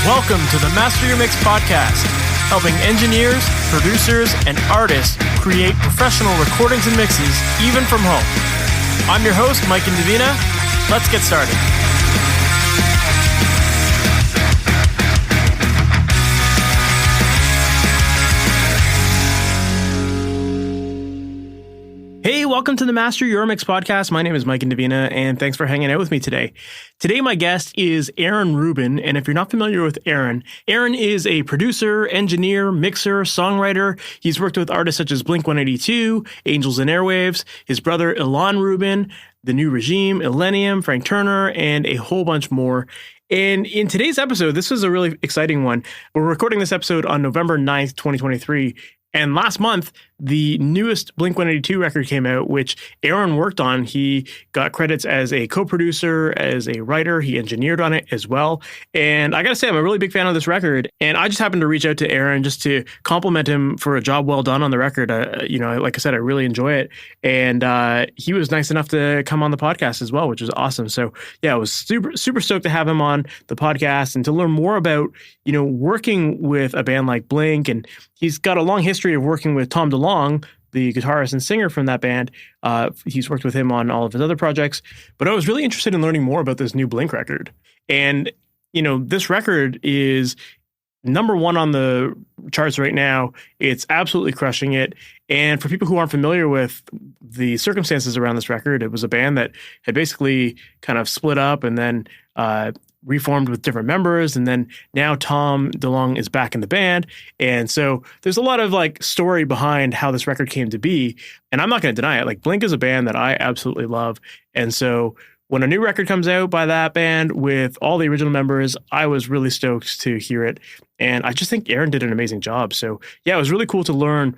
Welcome to the Master Your Mix podcast, helping engineers, producers, and artists create professional recordings and mixes, even from home. I'm your host, Mike and Davina. Let's get started. Hey, welcome to the Master Your Mix podcast. My name is Mike and Davina, and thanks for hanging out with me today. Today, my guest is Ilan Rubin, and if you're not familiar with Ilan is a producer, engineer, mixer, songwriter. He's worked with artists such as Blink-182, Angels and Airwaves, his brother Ilan Rubin, The New Regime, Illenium, Frank Turner, and a whole bunch more. And in today's episode, this is a really exciting one. We're recording this episode on November 9th, 2023. And last month, the newest Blink-182 record came out, which Ilan worked on. He got credits as a co-producer, as a writer. He engineered on it as well. And I got to say, I'm a really big fan of this record. And I just happened to reach out to Ilan just to compliment him for a job well done on the record. Like I said, I really enjoy it. And he was nice enough to come on the podcast as well, which was awesome. So yeah, I was super stoked to have him on the podcast and to learn more about, working with a band like Blink. And he's got a long history of working with Tom Delonge, the guitarist and singer from that band. He's worked with him on all of his other projects. But I was really interested in learning more about this new Blink record. And, this record is number one on the charts right now. It's absolutely crushing it. And for people who aren't familiar with the circumstances around this record, it was a band that had basically kind of split up and then reformed with different members, and then now Tom Delonge is back in the band. And so there's a lot of story behind how this record came to be, and I'm not going to deny it. Blink is a band that I absolutely love, and so when a new record comes out by that band with all the original members, I was really stoked to hear it, and I just think Ilan did an amazing job. So yeah, it was really cool to learn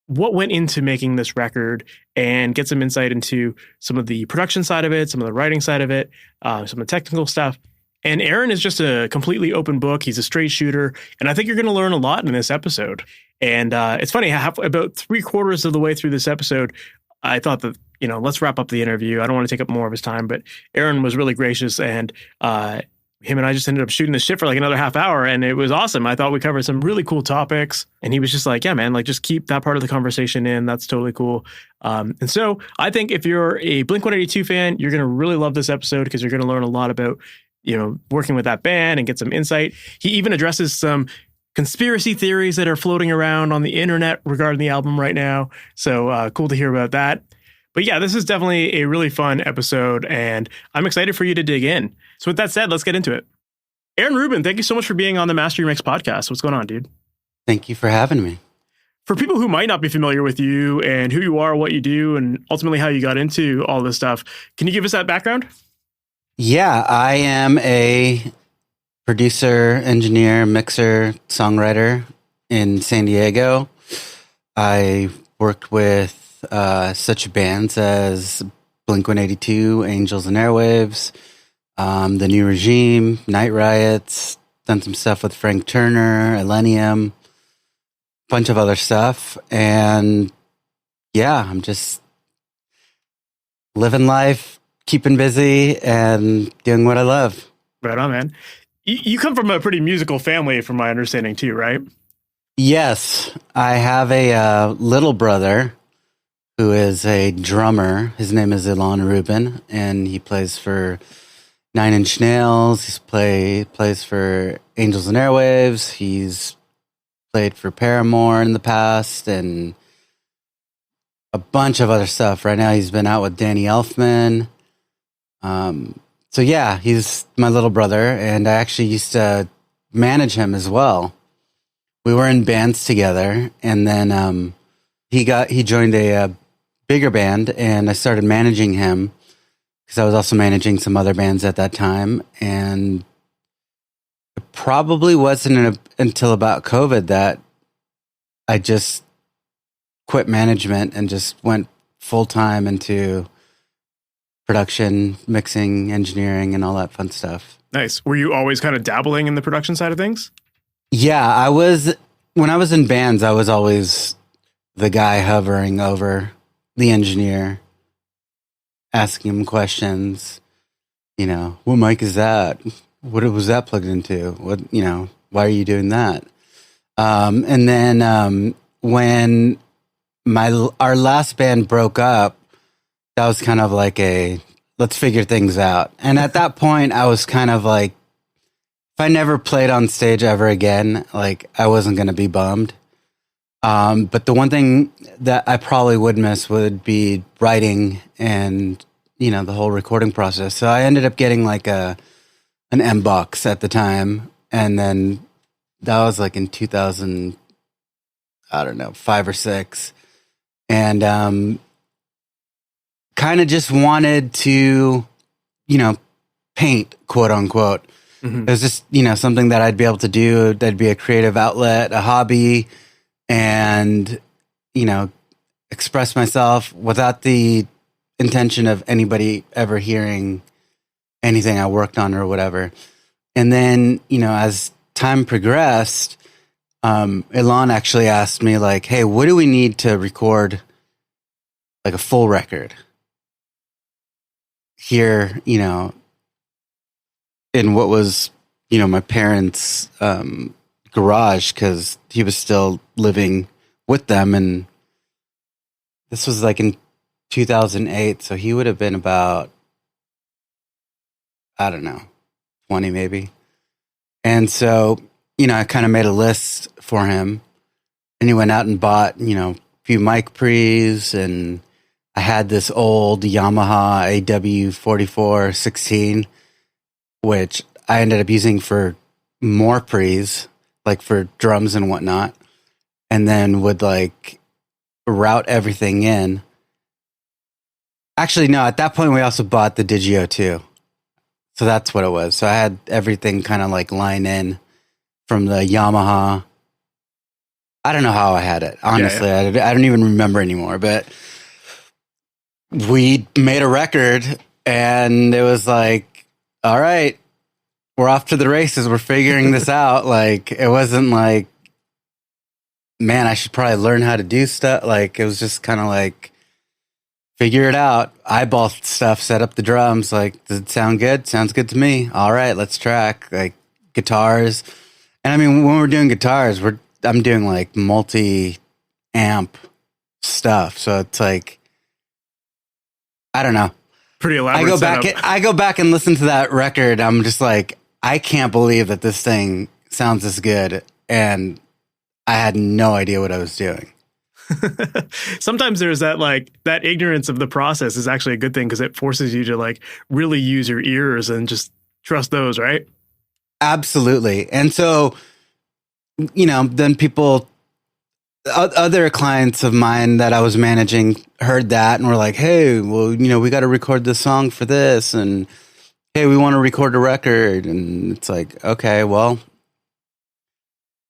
what went into making this record and get some insight into some of the production side of it, some of the writing side of it, some of the technical stuff. And Ilan is just a completely open book. He's a straight shooter. And I think you're going to learn a lot in this episode. And it's funny, about 3/4 of the way through this episode, I thought that, let's wrap up the interview. I don't want to take up more of his time, but Ilan was really gracious, and him and I just ended up shooting the shit for another half hour, and it was awesome. I thought we covered some really cool topics, and he was just like, yeah, man, just keep that part of the conversation in. That's totally cool. And so I think if you're a Blink-182 fan, you're going to really love this episode because you're going to learn a lot about working with that band and get some insight. He even addresses some conspiracy theories that are floating around on the internet regarding the album right now. So cool to hear about that. But yeah, this is definitely a really fun episode, and I'm excited for you to dig in. So with that said, let's get into it. Ilan Rubin, thank you so much for being on the Master Your Mix podcast. What's going on, dude? Thank you for having me. For people who might not be familiar with you and who you are, what you do, and ultimately how you got into all this stuff, can you give us that background? Yeah, I am a producer, engineer, mixer, songwriter in San Diego. I worked with such bands as Blink-182, Angels and Airwaves, The New Regime, Night Riots, done some stuff with Frank Turner, Illenium, a bunch of other stuff. And yeah, I'm just living life, keeping busy, and doing what I love. Right on, man. You come from a pretty musical family, from my understanding, too, right? Yes. I have a little brother who is a drummer. His name is Ilan Rubin, and he plays for Nine Inch Nails. He plays for Angels and Airwaves. He's played for Paramore in the past, and a bunch of other stuff. Right now, he's been out with Danny Elfman. So yeah, he's my little brother, and I actually used to manage him as well. We were in bands together, and then he joined a bigger band, and I started managing him because I was also managing some other bands at that time. And it probably wasn't until about COVID that I just quit management and just went full time into production, mixing, engineering, and all that fun stuff. Nice. Were you always kind of dabbling in the production side of things? Yeah, when I was in bands, I was always the guy hovering over the engineer, asking him questions. What mic is that? what was that plugged into? What, why are you doing that? And then when our last band broke up, that was kind of like let's figure things out. And at that point, I was kind of like, if I never played on stage ever again, like I wasn't going to be bummed. But the one thing that I probably would miss would be writing and, the whole recording process. So I ended up getting like an M-Box at the time. And then that was like in 2000, I don't know, 5 or 6. And kind of just wanted to, paint, quote unquote. Mm-hmm. It was just, something that I'd be able to do. That'd be a creative outlet, a hobby, and, express myself without the intention of anybody ever hearing anything I worked on or whatever. And then, as time progressed, Ilan actually asked me like, hey, what do we need to record like a full record here, in what was, my parents' garage, because he was still living with them. And this was like in 2008. So he would have been about, I don't know, 20 maybe. And so, I kind of made a list for him, and he went out and bought, a few mic pre's, and I had this old Yamaha AW4416, which I ended up using for more pre's, like for drums and whatnot, and then would like route everything in. Actually, no, at that point we also bought the Digio too. So that's what it was. So I had everything kind of like line in from the Yamaha. I don't know how I had it. Honestly, yeah. I don't even remember anymore, but we made a record and it was like, all right, we're off to the races. We're figuring this out. Like, it wasn't like, man, I should probably learn how to do stuff. Like, it was just kind of like, figure it out. Eyeball stuff, set up the drums. Like, does it sound good? Sounds good to me. All right, let's track. Like, guitars. And I mean, when we're doing guitars, I'm doing like multi-amp stuff. So it's like, I don't know. Pretty elaborate. I go back and listen to that record. I'm just like, I can't believe that this thing sounds this good. And I had no idea what I was doing. Sometimes there's that ignorance of the process is actually a good thing, because it forces you to like really use your ears and just trust those, right? Absolutely. And so, then other clients of mine that I was managing heard that and were like, hey, well, we got to record this song for this. And hey, we want to record a record. And it's like, okay, well,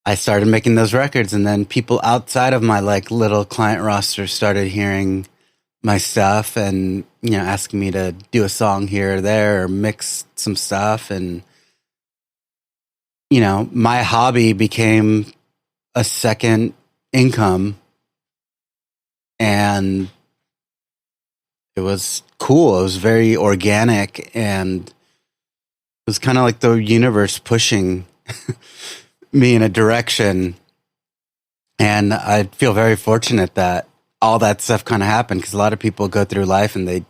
I started making those records, and then people outside of my like little client roster started hearing my stuff and, asking me to do a song here or there or mix some stuff. And, my hobby became a second income, and it was cool. It was very organic, and it was kind of like the universe pushing me in a direction. And I feel very fortunate that all that stuff kind of happened, because a lot of people go through life and they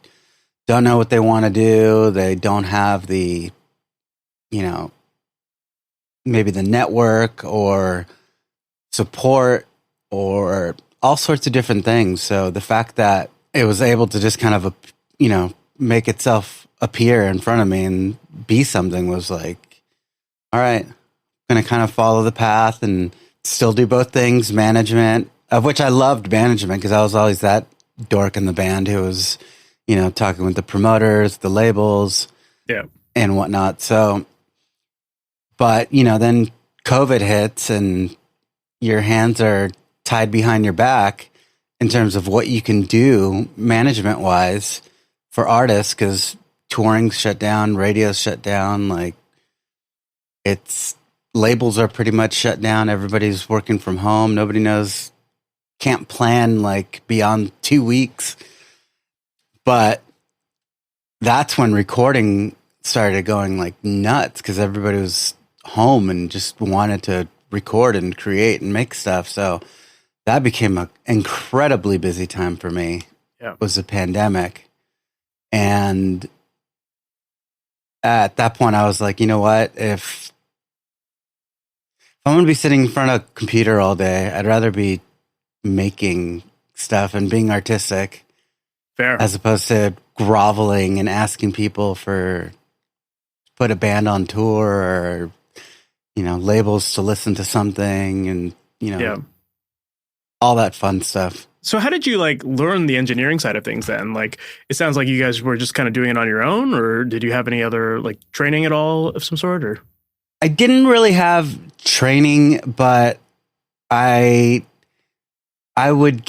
don't know what they want to do. They don't have the, maybe the network or support or all sorts of different things. So the fact that it was able to just kind of, make itself appear in front of me and be something was like, all right, I'm going to kind of follow the path and still do both things, management, of which I loved management, because I was always that dork in the band who was, talking with the promoters, the labels, and whatnot. So, but, then COVID hits and your hands are tied behind your back in terms of what you can do management wise for artists, because touring's shut down, radio's shut down. Like, labels are pretty much shut down. Everybody's working from home. Nobody can't plan like beyond 2 weeks. But that's when recording started going like nuts because everybody was home and just wanted to record and create and make stuff. So that became an incredibly busy time for me. Yeah. It was the pandemic. And at that point I was like, you know what? If I'm going to be sitting in front of a computer all day, I'd rather be making stuff and being artistic. Fair. As opposed to groveling and asking people for put a band on tour or, you know, labels to listen to something and, you know, all that fun stuff. So how did you like learn the engineering side of things then? Like, it sounds like you guys were just kind of doing it on your own, or did you have any other like training at all of some sort? Or I didn't really have training, but I would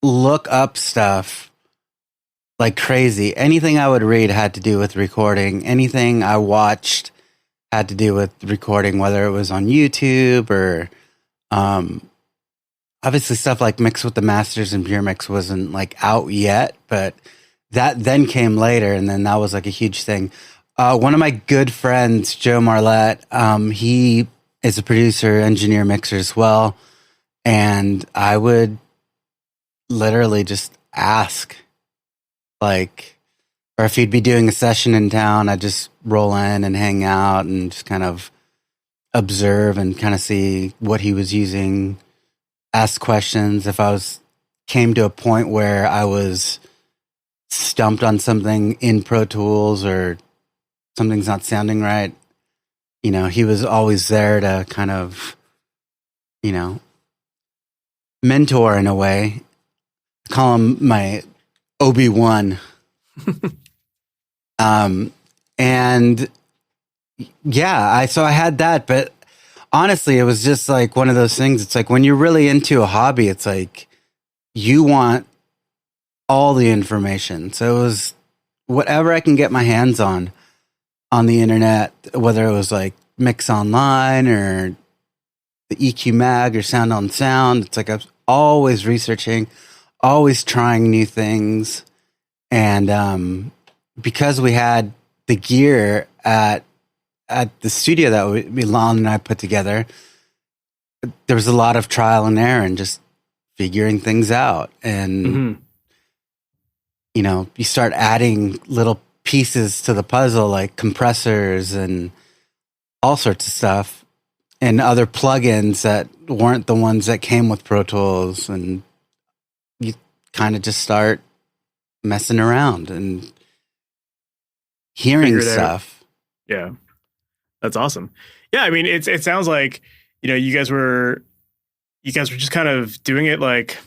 look up stuff like crazy. Anything I would read had to do with recording. Anything I watched had to do with recording, whether it was on YouTube or obviously stuff like Mix with the Masters and Pure Mix wasn't like out yet, but that then came later, and then that was like a huge thing. One of my good friends, Joe Marlette, he is a producer, engineer, mixer as well, and I would literally just ask, like, or if he'd be doing a session in town, I'd just roll in and hang out and just kind of observe and kind of see what he was using, ask questions. If I came to a point where I was stumped on something in Pro Tools or something's not sounding right, you know, he was always there to kind of, you know, mentor in a way. I call him my Obi-Wan. And yeah, so I had that, but honestly, it was just like one of those things. It's like when you're really into a hobby, it's like you want all the information. So it was whatever I can get my hands on the internet, whether it was like Mix Online or the EQ Mag or Sound on Sound. It's like I was always researching, always trying new things. And because we had the gear at the studio that Ilan and I put together, there was a lot of trial and error and just figuring things out. And, you know, you start adding little pieces to the puzzle, like compressors and all sorts of stuff, and other plugins that weren't the ones that came with Pro Tools. And you kind of just start messing around and hearing stuff. Yeah. That's awesome. Yeah, I mean, it sounds like, you know, you guys were just kind of doing it like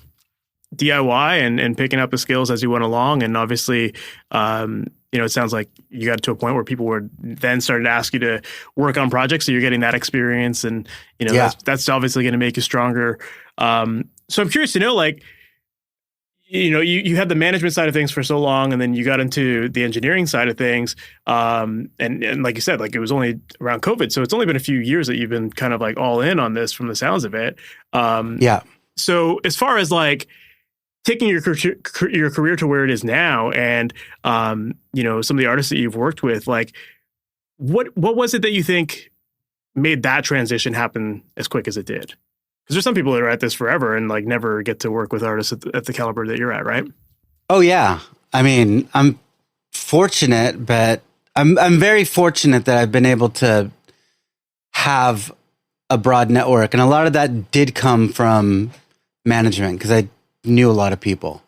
DIY and picking up the skills as you went along. And obviously, you know, it sounds like you got to a point where people were then starting to ask you to work on projects. So you're getting that experience, and, you know, that's obviously going to make you stronger. So I'm curious to know, like, you know, you had the management side of things for so long, and then you got into the engineering side of things. And like you said, like it was only around COVID. So it's only been a few years that you've been kind of like all in on this from the sounds of it. So as far as like taking your career to where it is now, and, you know, some of the artists that you've worked with, like what was it that you think made that transition happen as quick as it did? Because there's some people that are at this forever and like never get to work with artists at the caliber that you're at, right? Oh yeah. I mean, I'm fortunate, but I'm very fortunate that I've been able to have a broad network, and a lot of that did come from management because I knew a lot of people.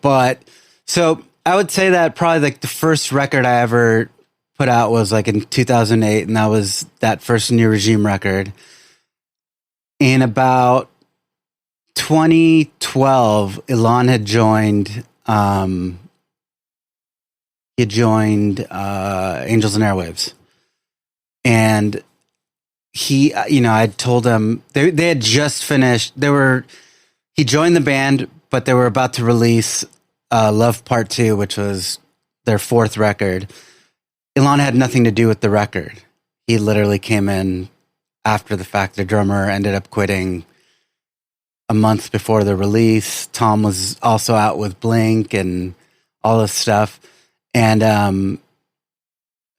But so I would say that probably like the first record I ever put out was like in 2008, and that was that first New Regime record. In about 2012, Ilan had joined Angels and Airwaves, and he, you know, I told him they had just finished. He joined the band, but they were about to release Love Part 2, which was their fourth record. Ilan had nothing to do with the record. He literally came in after the fact. The drummer ended up quitting a month before the release. Tom was also out with Blink and all this stuff. And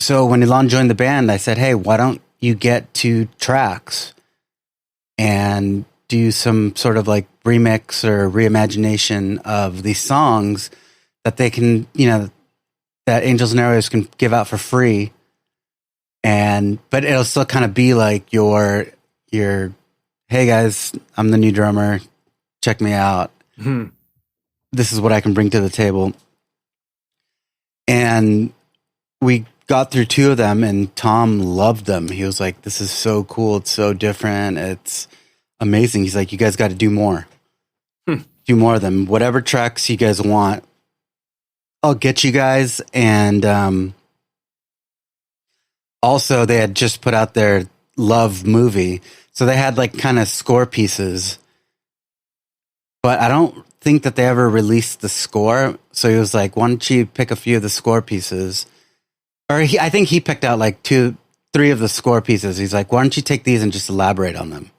so when Ilan joined the band, I said, hey, why don't you get 2 tracks and do some sort of like remix or reimagination of these songs that they can, that Angels and Airwaves can give out for free. But it'll still kind of be like your, hey guys, I'm the new drummer. Check me out. Mm-hmm. This is what I can bring to the table. And we got through 2 of them, and Tom loved them. He was like, this is so cool. It's so different. It's amazing. He's like, you guys got to do more. Do more of them. Whatever tracks you guys want, I'll get you guys. And also, they had just put out their Love movie. So they had like kind of score pieces. But I don't think that they ever released the score. So he was like, why don't you pick a few of the score pieces? Or I think he picked out like 2, 3 of the score pieces. He's like, why don't you take these and just elaborate on them?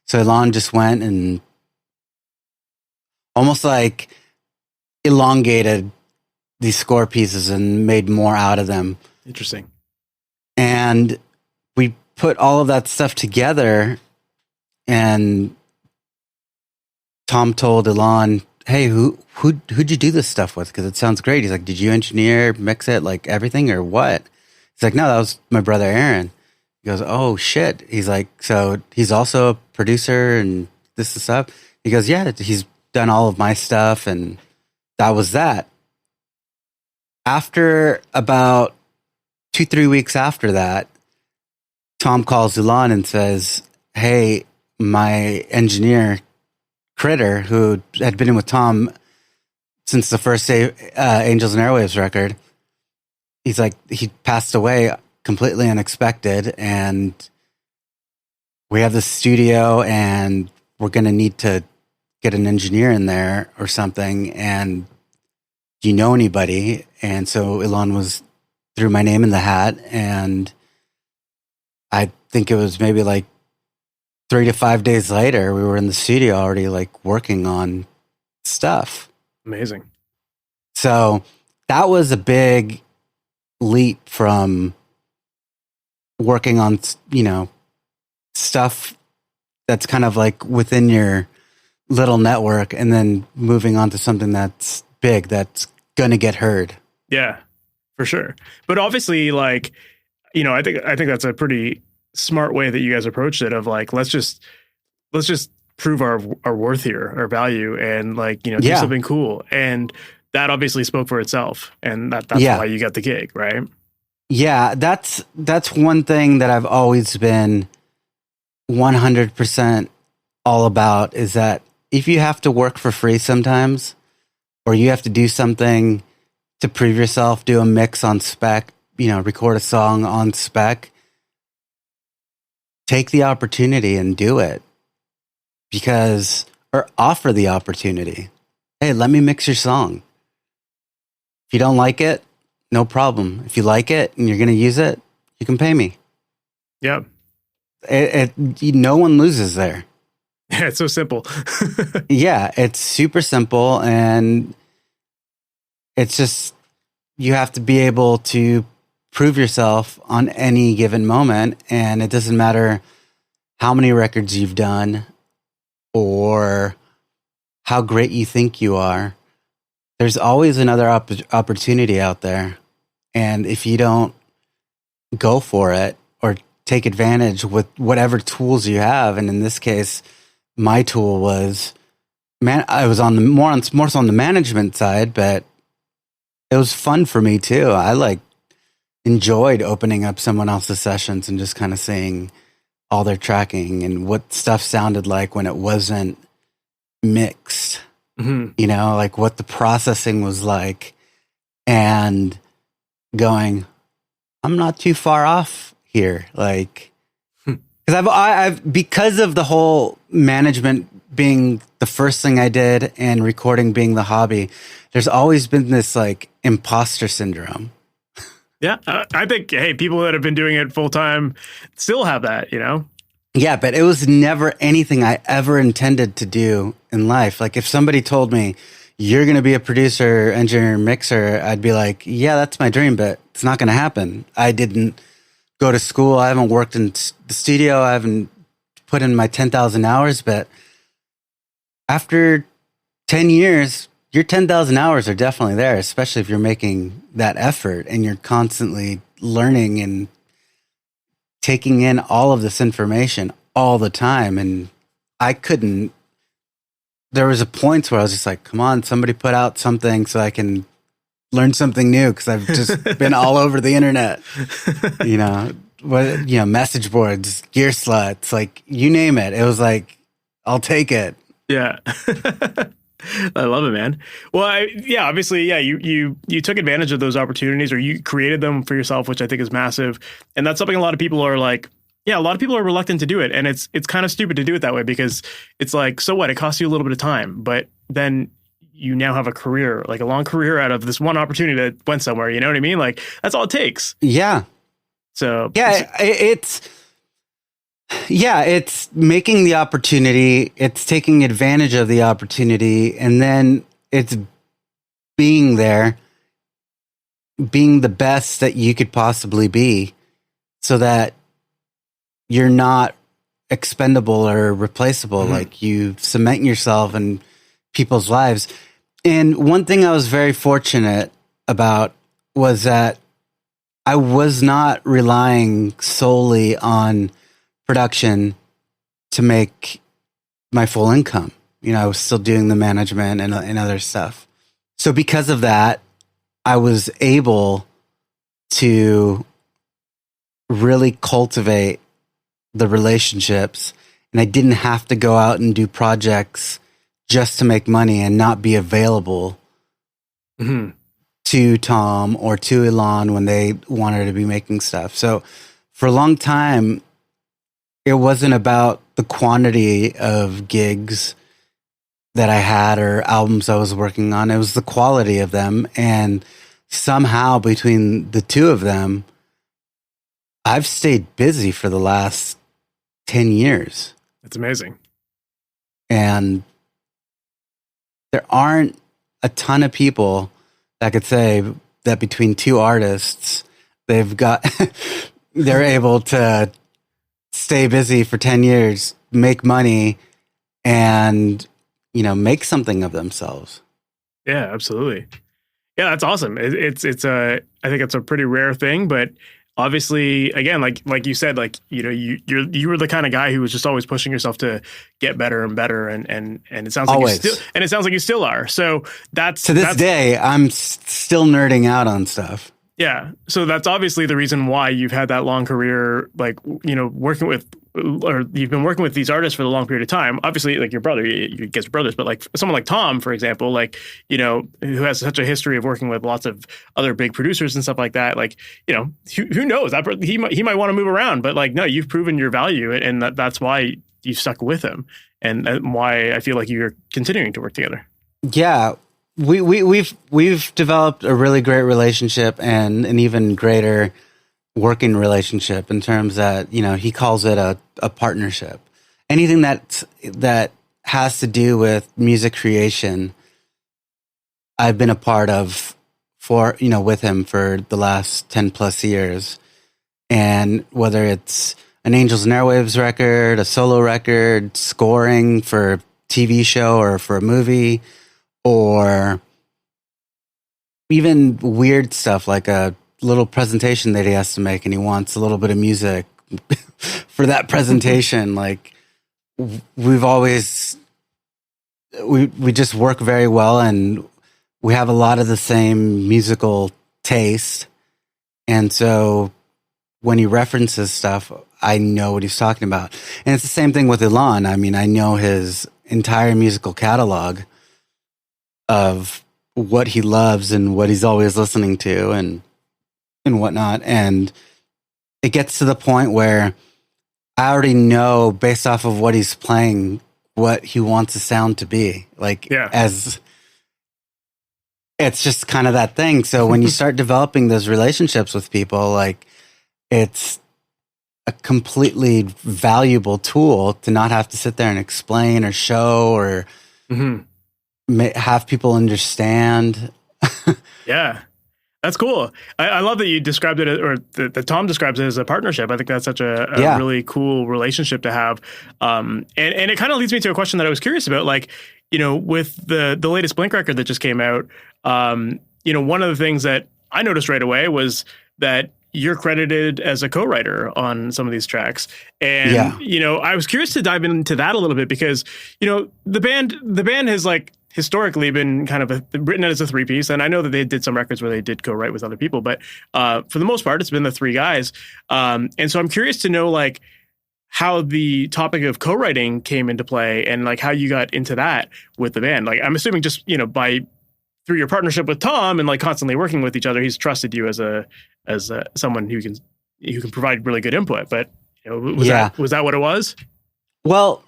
So Ilan just went and almost like elongated these score pieces and made more out of them. Interesting. And we put all of that stuff together, and Tom told Ilan, hey, who'd you do this stuff with? Because it sounds great. He's like, did you engineer, mix it, like everything, or what? He's like, no, that was my brother Aaron. He goes, oh shit. He's like, so he's also a producer and this and stuff. He goes, yeah, he's done all of my stuff, and that was that. After about 2-3 weeks after that, Tom calls Ilan and says, hey, my engineer Critter, who had been in with Tom since the first Angels and Airwaves record, he's like, he passed away completely unexpected, and we have the studio, and we're going to need to get an engineer in there or something, and do you know anybody? And so Ilan threw my name in the hat, and I think it was maybe like 3 to 5 days later, we were in the studio already like working on stuff. Amazing. So that was a big leap from working on, stuff that's kind of like within your little network, and then moving on to something that's big, that's going to get heard. Yeah, for sure. But obviously, like, I think that's a pretty smart way that you guys approached it, of like, let's just prove our worth here, our value, and like, do something cool. And that obviously spoke for itself. And that's why you got the gig, right? Yeah, that's one thing that I've always been 100% all about, is that if you have to work for free sometimes, or you have to do something to prove yourself, do a mix on spec, record a song on spec, take the opportunity and do it. Or offer the opportunity. Hey, let me mix your song. If you don't like it, no problem. If you like it and you're going to use it, you can pay me. Yep. No one loses there. Yeah, it's so simple. Yeah, it's super simple, and it's just, you have to be able to prove yourself on any given moment, and it doesn't matter how many records you've done or how great you think you are. There's always another opportunity out there, and if you don't go for it or take advantage with whatever tools you have, and in this case, my tool was, I was on the more so on the management side, but it was fun for me too. I enjoyed opening up someone else's sessions and just kind of seeing all their tracking and what stuff sounded like when it wasn't mixed. Mm-hmm. Like what the processing was like, and going, I'm not too far off here. Like, because I've because of the whole management being the first thing I did and recording being the hobby, there's always been this like imposter syndrome. Yeah, I think, hey, people that have been doing it full time still have that, Yeah, but it was never anything I ever intended to do in life. Like if somebody told me, you're going to be a producer, engineer, mixer, I'd be like, yeah, that's my dream, but it's not going to happen. I didn't go to school. I haven't worked in the studio. I haven't put in my 10,000 hours, but after 10 years, your 10,000 hours are definitely there, especially if you're making that effort and you're constantly learning and taking in all of this information all the time. And there was a point where I was just like, come on, somebody put out something so I can learn something new, because I've just been all over the internet, message boards, gear sluts, like you name it. It was like, I'll take it. Yeah. I love it, man. Well, obviously, you took advantage of those opportunities, or you created them for yourself, which I think is massive. And that's something a lot of people are like, a lot of people are reluctant to do it. And it's kind of stupid to do it that way, because it's like, so what? It costs you a little bit of time, but then you now have a career, like a long career out of this one opportunity that went somewhere. You know what I mean? Like, that's all it takes. Yeah. So it's making the opportunity, it's taking advantage of the opportunity, and then it's being there, being the best that you could possibly be, so that you're not expendable or replaceable. Mm-hmm. Like, you cement yourself in people's lives. And one thing I was very fortunate about was that I was not relying solely on production to make my full income. I was still doing the management and other stuff. So because of that, I was able to really cultivate the relationships, and I didn't have to go out and do projects just to make money and not be available to Tom or to Ilan when they wanted to be making stuff. So for a long time, it wasn't about the quantity of gigs that I had or albums I was working on. It was the quality of them. And somehow between the two of them, I've stayed busy for the last 10 years. That's amazing. And there aren't a ton of people that could say that between two artists, they're able to stay busy for 10 years, make money, and, make something of themselves. Yeah, absolutely. Yeah, that's awesome. I think it's a pretty rare thing, but obviously, again, like you said, like, you were the kind of guy who was just always pushing yourself to get better and better. And it sounds like you still are. So that's to this day, I'm still nerding out on stuff. Yeah. So that's obviously the reason why you've had that long career, like, working with, or you've been working with these artists for the long period of time. Obviously, like your brother, you guys are brothers, but like someone like Tom, for example, like, who has such a history of working with lots of other big producers and stuff like that. Like, who knows? He might want to move around, but like, no, you've proven your value, and that's why you've stuck with him, and why I feel like you're continuing to work together. Yeah. We've developed a really great relationship, and an even greater working relationship, in terms that, he calls it a partnership. Anything that has to do with music creation, I've been a part of with him for the last 10 plus years. And whether it's an Angels and Airwaves record, a solo record, scoring for a TV show or for a movie, or even weird stuff like a little presentation that he has to make and he wants a little bit of music for that presentation. Like, we just work very well, and we have a lot of the same musical taste. And so when he references stuff, I know what he's talking about. And it's the same thing with Ilan. I mean, I know his entire musical catalog of what he loves and what he's always listening to and whatnot. And it gets to the point where I already know, based off of what he's playing, what he wants the sound to be. Like, as it's just kind of that thing. So when you start developing those relationships with people, like, it's a completely valuable tool to not have to sit there and explain or show or have people understand. Yeah. That's cool. I love that you described it, or that Tom describes it as a partnership. I think that's such a really cool relationship to have. And it kind of leads me to a question that I was curious about. Like, with the latest Blink record that just came out, one of the things that I noticed right away was that you're credited as a co-writer on some of these tracks. And, I was curious to dive into that a little bit because, the band has like historically been kind of written as a three-piece. And I know that they did some records where they did co-write with other people, but for the most part, it's been the three guys. And so I'm curious to know like how the topic of co-writing came into play and like how you got into that with the band. Like, I'm assuming just, through your partnership with Tom and like constantly working with each other, he's trusted you as someone who can provide really good input. But was that what it was? Well,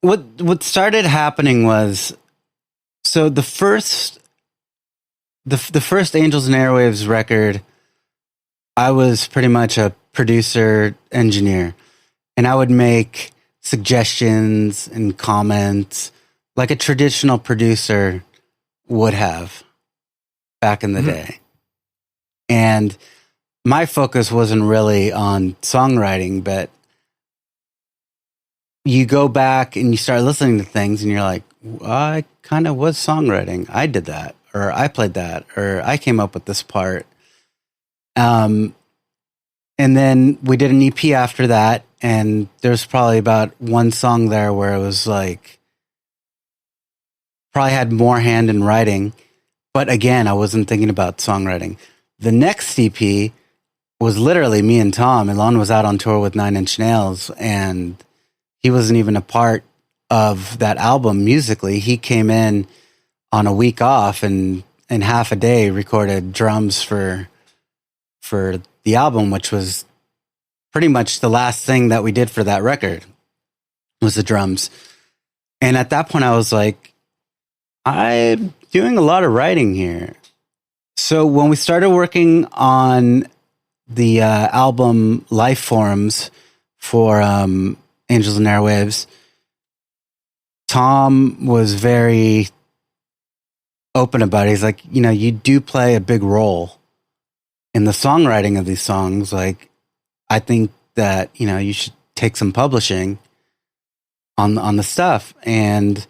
what started happening was, so the first Angels and Airwaves record, I was pretty much a producer engineer, and I would make suggestions and comments like a traditional producer would have back in the day. And my focus wasn't really on songwriting, but you go back and you start listening to things and you're like, I kind of was songwriting. I did that, or I played that, or I came up with this part. And then we did an EP after that, and there's probably about one song there where it was like, probably had more hand in writing. But again, I wasn't thinking about songwriting. The next EP was literally me and Tom. Ilan was out on tour with 9 Inch Nails, and he wasn't even a part of that album musically. He came in on a week off and in half a day recorded drums for the album, which was pretty much the last thing that we did for that record was the drums. And at that point I was like, I'm doing a lot of writing here. So when we started working on the album Life Forms for Angels and Airwaves, Tom was very open about it. He's like, you do play a big role in the songwriting of these songs. Like, I think that, you should take some publishing on the stuff. And,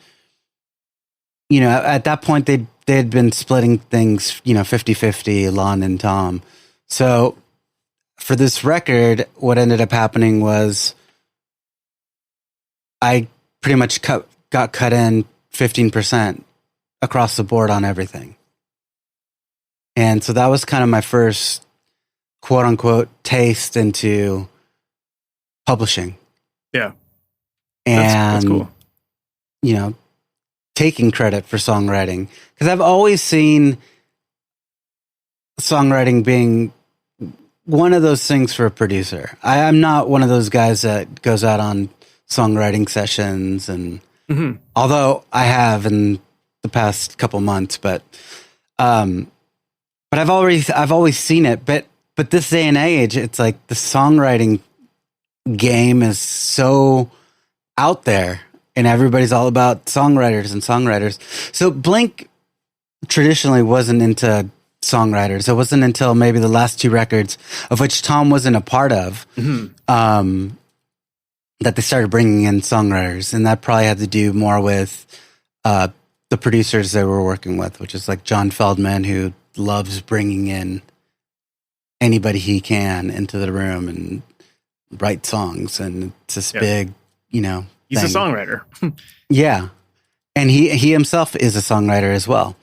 at that point they had been splitting things, 50-50, Ilan and Tom. So for this record, what ended up happening was I pretty much got cut in 15% across the board on everything. And so that was kind of my first quote unquote taste into publishing. Yeah. And, that's cool. Taking credit for songwriting. Because I've always seen songwriting being one of those things for a producer. I'm not one of those guys that goes out on songwriting sessions, and although I have in the past couple months, but I've always seen it. But this day and age, it's like the songwriting game is so out there, and everybody's all about songwriters. So Blink traditionally wasn't into songwriters. It wasn't until maybe the last two records, of which Tom wasn't a part of, that they started bringing in songwriters. And that probably had to do more with the producers they were working with, which is like John Feldman, who loves bringing in anybody he can into the room and write songs. And it's this big, he's thing. a songwriter. Yeah. And he himself is a songwriter as well.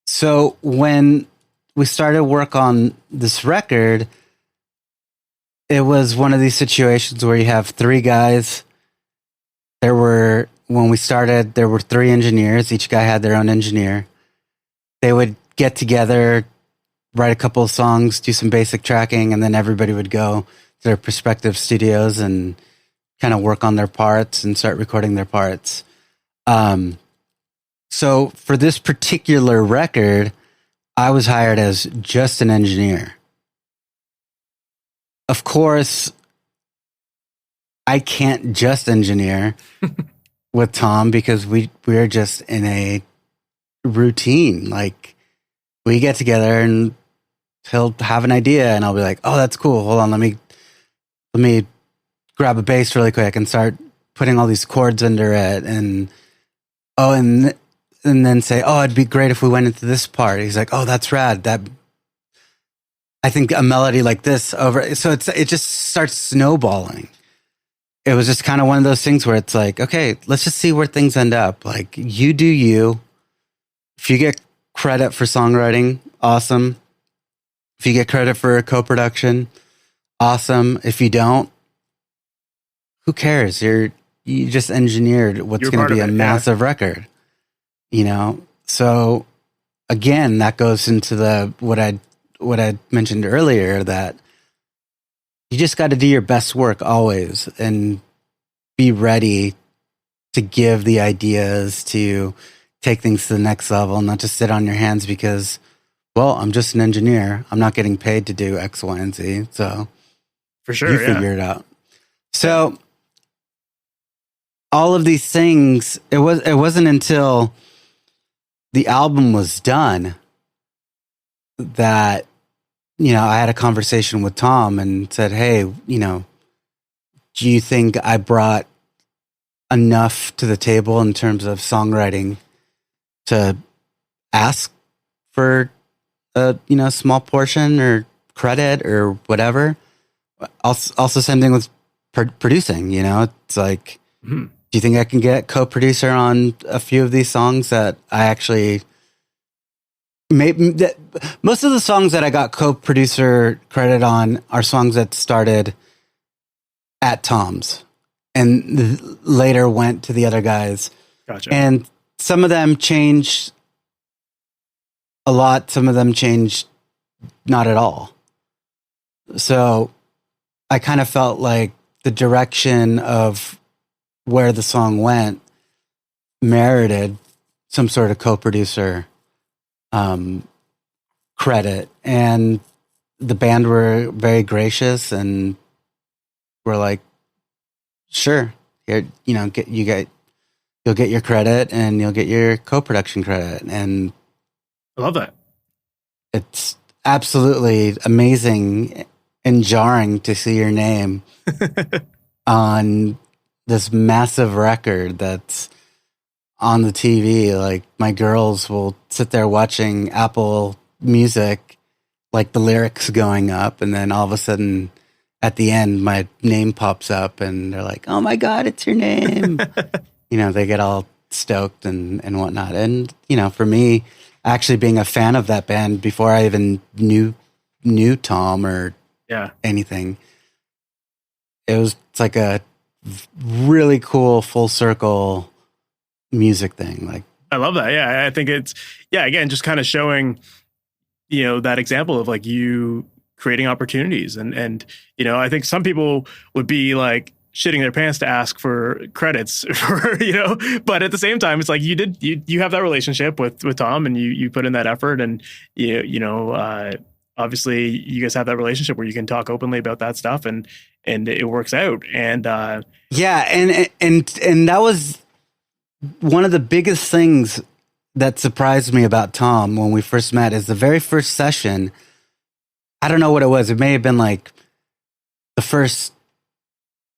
So when we started work on this record, it was one of these situations where you have three guys. When we started, there were three engineers. Each guy had their own engineer. They would get together, write a couple of songs, do some basic tracking, and then everybody would go to their respective studios and kind of work on their parts and start recording their parts. So for this particular record, I was hired as just an engineer. Of course, I can't just engineer. with Tom because we're just in a routine. Like we get together and he'll have an idea and I'll be like, oh, that's cool. Hold on. Let me grab a bass really quick and start putting all these chords under it. And then say, oh, it'd be great if we went into this part. He's like, oh, that's rad. I think a melody like this over. So it just starts snowballing. It was just kind of one of those things where it's like, okay, let's just see where things end up. Like you do you. If you get credit for songwriting, awesome. If you get credit for co-production, awesome. If you don't, who cares? You just engineered what's going to be a massive record, you know? So again, that goes into what I mentioned earlier, that you just got to do your best work always and be ready to give the ideas, to take things to the next level, not just sit on your hands because, well, I'm just an engineer. I'm not getting paid to do X, Y, and Z. So for sure, you figure it out. So all of these things, it wasn't until the album was done that, you know, I had a conversation with Tom and said, hey, you know, do you think I brought enough to the table in terms of songwriting to ask for a, you know, small portion or credit or whatever? Also same thing with producing, you know, it's like, do you think I can get co-producer on a few of these songs that I actually most of the songs that I got co-producer credit on are songs that started at Tom's and later went to the other guys. Gotcha. And some of them changed a lot. Some of them changed not at all. So I kind of felt like the direction of where the song went merited some sort of co-producer credit, and the band were very gracious and were like, sure, here, you know, you'll get your credit and you'll get your co-production credit. And I love that. It's absolutely amazing and jarring to see your name on this massive record that's on the TV. Like my girls will sit there watching Apple Music, like the lyrics going up, and then all of a sudden at the end my name pops up and they're like, oh my God, it's your name. You know, they get all stoked and whatnot. And, you know, for me, actually being a fan of that band before I even knew Tom or anything, it's like a really cool full circle music thing. Like, I love that. Yeah. I think it's, again, just kind of showing, you know, that example of like you creating opportunities. And, you know, I think some people would be like shitting their pants to ask for credits for, you know, but at the same time, it's like you have that relationship with Tom and you put in that effort and obviously you guys have that relationship where you can talk openly about that stuff and it works out. And, and that was one of the biggest things that surprised me about Tom when we first met. Is the very first session, I don't know what it was. It may have been like the first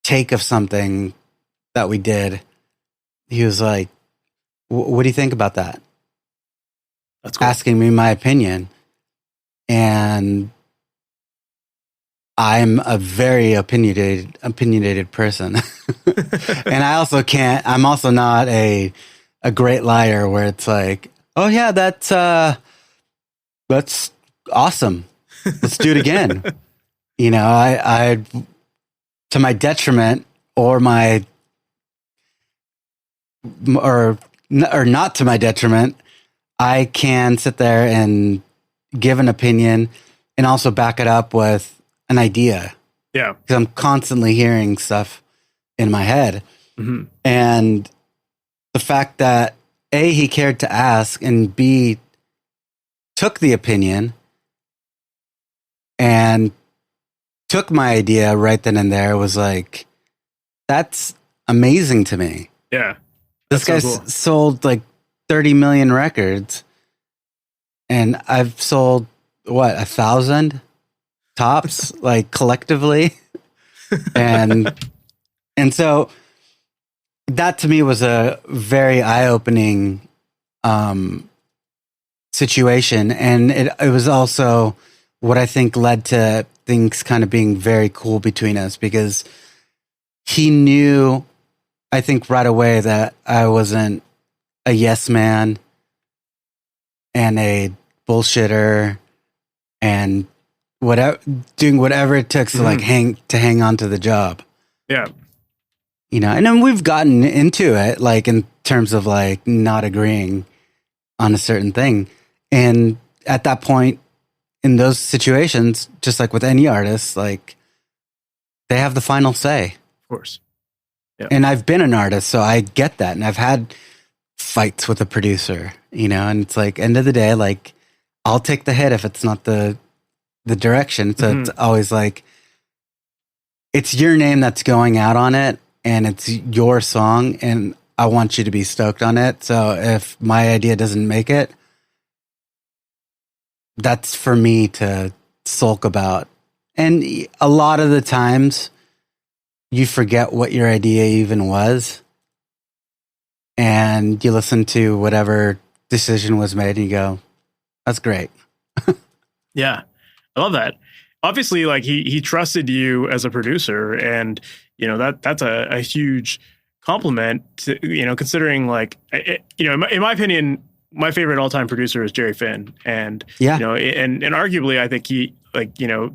take of something that we did. He was like, what do you think about that? That's cool. Asking me my opinion. And I'm a very opinionated person. And I'm also not a great liar where it's like, oh yeah, that's awesome. Let's do it again. You know, I to my detriment or not to my detriment, I can sit there and give an opinion and also back it up with an idea. Yeah. Because I'm constantly hearing stuff in my head. Mm-hmm. And the fact that A, he cared to ask, and B, took the opinion and took my idea right then and there was like, that's amazing to me. Yeah. This That's guy so cool. sold like 30 million records, and I've sold what, 1,000 tops, like collectively, and so that to me was a very eye-opening situation, and it was also what I think led to things kind of being very cool between us, because he knew, I think right away, that I wasn't a yes man and a bullshitter and whatever, doing whatever it took to like hang on to the job. Yeah. You know, and then we've gotten into it, like in terms of like not agreeing on a certain thing. And at that point, in those situations, just like with any artist, like they have the final say. Of course. Yeah. And I've been an artist, so I get that. And I've had fights with a producer, you know, and it's like, end of the day, like I'll take the hit if it's not the direction. So it's always like, it's your name that's going out on it, and it's your song, and I want you to be stoked on it. So if my idea doesn't make it, that's for me to sulk about. And a lot of the times you forget what your idea even was, and you listen to whatever decision was made and you go, that's great. Yeah. I love that. Obviously, like he trusted you as a producer, and you know that's a huge compliment to, you know, considering like you know, in my opinion, my favorite all-time producer is Jerry Finn, and you know, and arguably I think he, like, you know,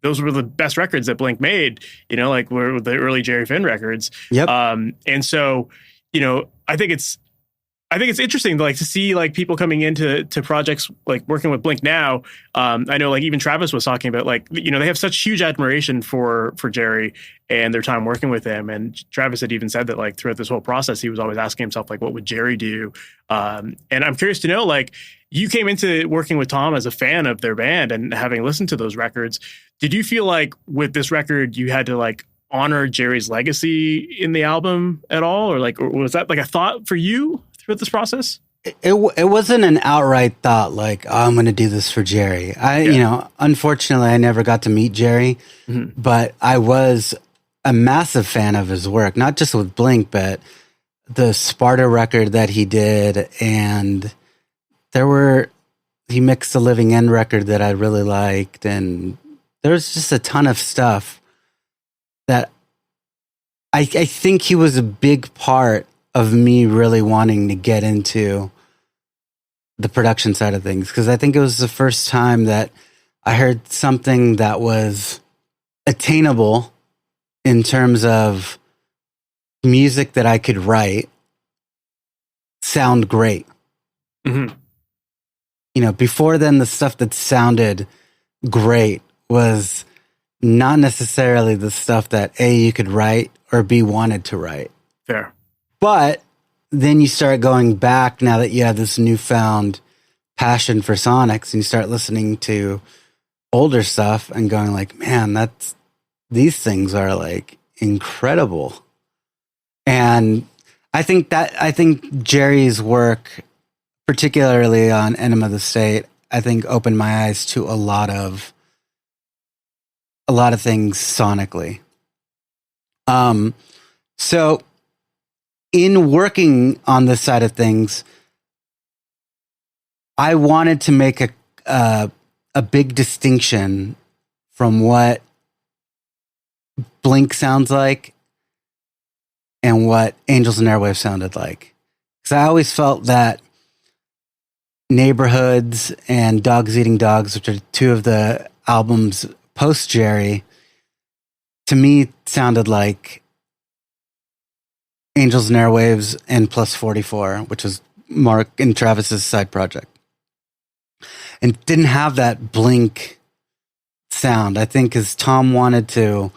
those were the best records that Blink made, you know, like were the early Jerry Finn records. Yep. And so, you know, I think it's interesting to like to see like people coming into projects like working with Blink now. I know like even Travis was talking about like, you know, they have such huge admiration for Jerry and their time working with him. And Travis had even said that like throughout this whole process, he was always asking himself like, what would Jerry do? And I'm curious to know, like, you came into working with Tom as a fan of their band and having listened to those records. Did you feel like with this record you had to like honor Jerry's legacy in the album at all, or was that like a thought for you throughout this process? It wasn't an outright thought like, oh, I'm going to do this for Jerry. You know, unfortunately, I never got to meet Jerry, but I was a massive fan of his work, not just with Blink, but the Sparta record that he did, and he mixed the Living End record that I really liked, and there was just a ton of stuff that I think he was a big part of me really wanting to get into the production side of things, because I think it was the first time that I heard something that was attainable in terms of music that I could write sound great. You know, before then, the stuff that sounded great was not necessarily the stuff that A, you could write, or B, wanted to write. Fair. But then you start going back, now that you have this newfound passion for sonics, and you start listening to older stuff and going like, man, these things are like incredible. And I think Jerry's work, particularly on Enema of the State, I think opened my eyes to a lot of things sonically. So in working on this side of things, I wanted to make a big distinction from what Blink sounds like and what Angels and Airwaves sounded like. Because I always felt that Neighborhoods and Dogs Eating Dogs, which are two of the albums post Jerry, to me sounded like Angels and Airwaves and Plus 44, which was Mark and Travis's side project. And didn't have that Blink sound. I think because Tom wanted to,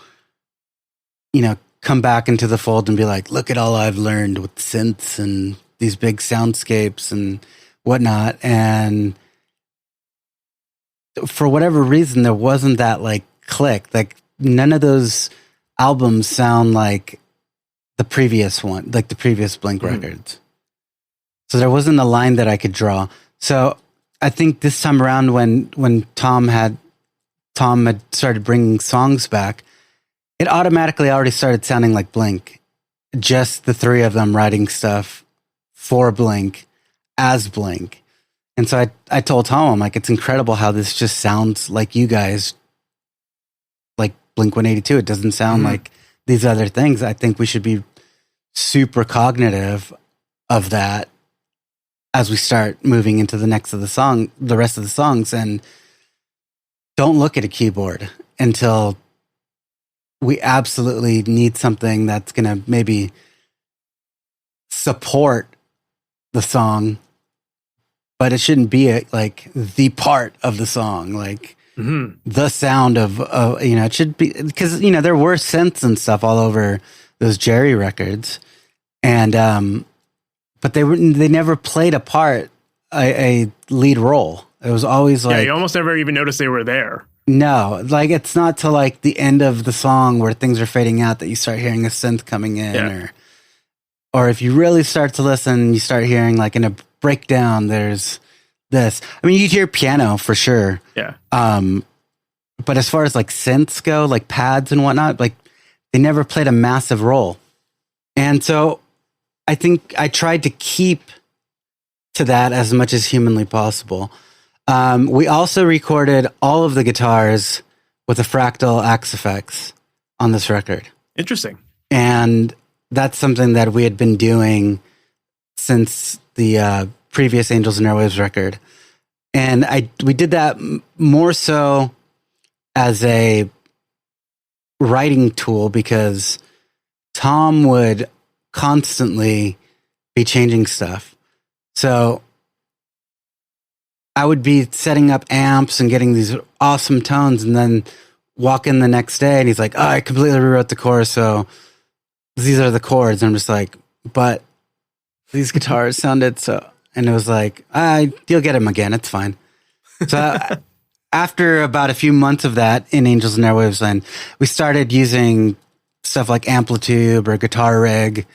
you know, come back into the fold and be like, look at all I've learned with synths and these big soundscapes and whatnot. And for whatever reason, there wasn't that like click. Like none of those albums sound like the previous one, like the previous Blink records. So there wasn't a line that I could draw. So I think this time around when Tom had started bringing songs back, it automatically already started sounding like Blink. Just the three of them writing stuff for Blink as Blink. And so I told Tom, I'm like, it's incredible how this just sounds like you guys, like Blink-182. It doesn't sound like these other things. I think we should be super cognitive of that as we start moving into the rest of the songs, and don't look at a keyboard until we absolutely need something that's going to maybe support the song, but it shouldn't be like the part of the song, like the sound of, it should be, because, there were synths and stuff all over those Jerry records. And, but they never played a lead role. It was always like, you almost never even noticed they were there. No, like it's not till like the end of the song where things are fading out that you start hearing a synth coming in, or if you really start to listen, you start hearing like in a breakdown, there's this. I mean, you hear piano for sure. Yeah. But as far as like synths go, like pads and whatnot, like they never played a massive role. And so I think I tried to keep to that as much as humanly possible. We also recorded all of the guitars with a fractal axe effects on this record. Interesting. And that's something that we had been doing since the previous Angels and Airwaves record. And we did that more so as a writing tool because Tom would constantly be changing stuff. So I would be setting up amps and getting these awesome tones and then walk in the next day and he's like, oh, I completely rewrote the chorus. So these are the chords. And I'm just like, but these guitars sounded so, and it was like, you'll get them again. It's fine. So after about a few months of that in Angels and Airwaves, and we started using stuff like Amplitude or Guitar Rig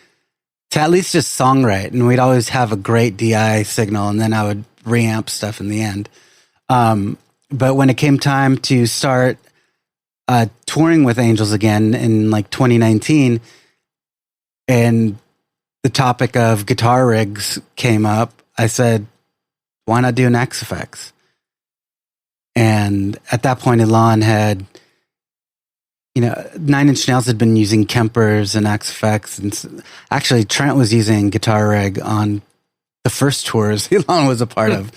to at least just songwrite. And we'd always have a great DI signal. And then I would reamp stuff in the end. But when it came time to start touring with Angels again in like 2019, and the topic of guitar rigs came up, I said, why not do an X Effects? And at that point, Ilan had, 9 Inch Nails had been using Kempers and X Effects. And actually, Trent was using Guitar Rig on the first tours Ilan was a part of.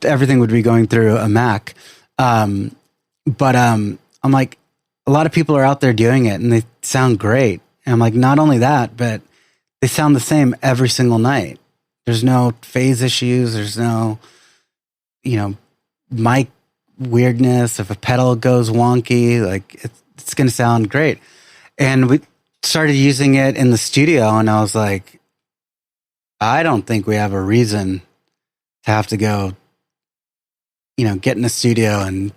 Everything would be going through a Mac. But I'm like, a lot of people are out there doing it and they sound great. And I'm like, not only that, but they sound the same every single night. There's no phase issues. There's no, mic weirdness. If a pedal goes wonky, like it's going to sound great. And we started using it in the studio and I was like, I don't think we have a reason to have to go, get in a studio and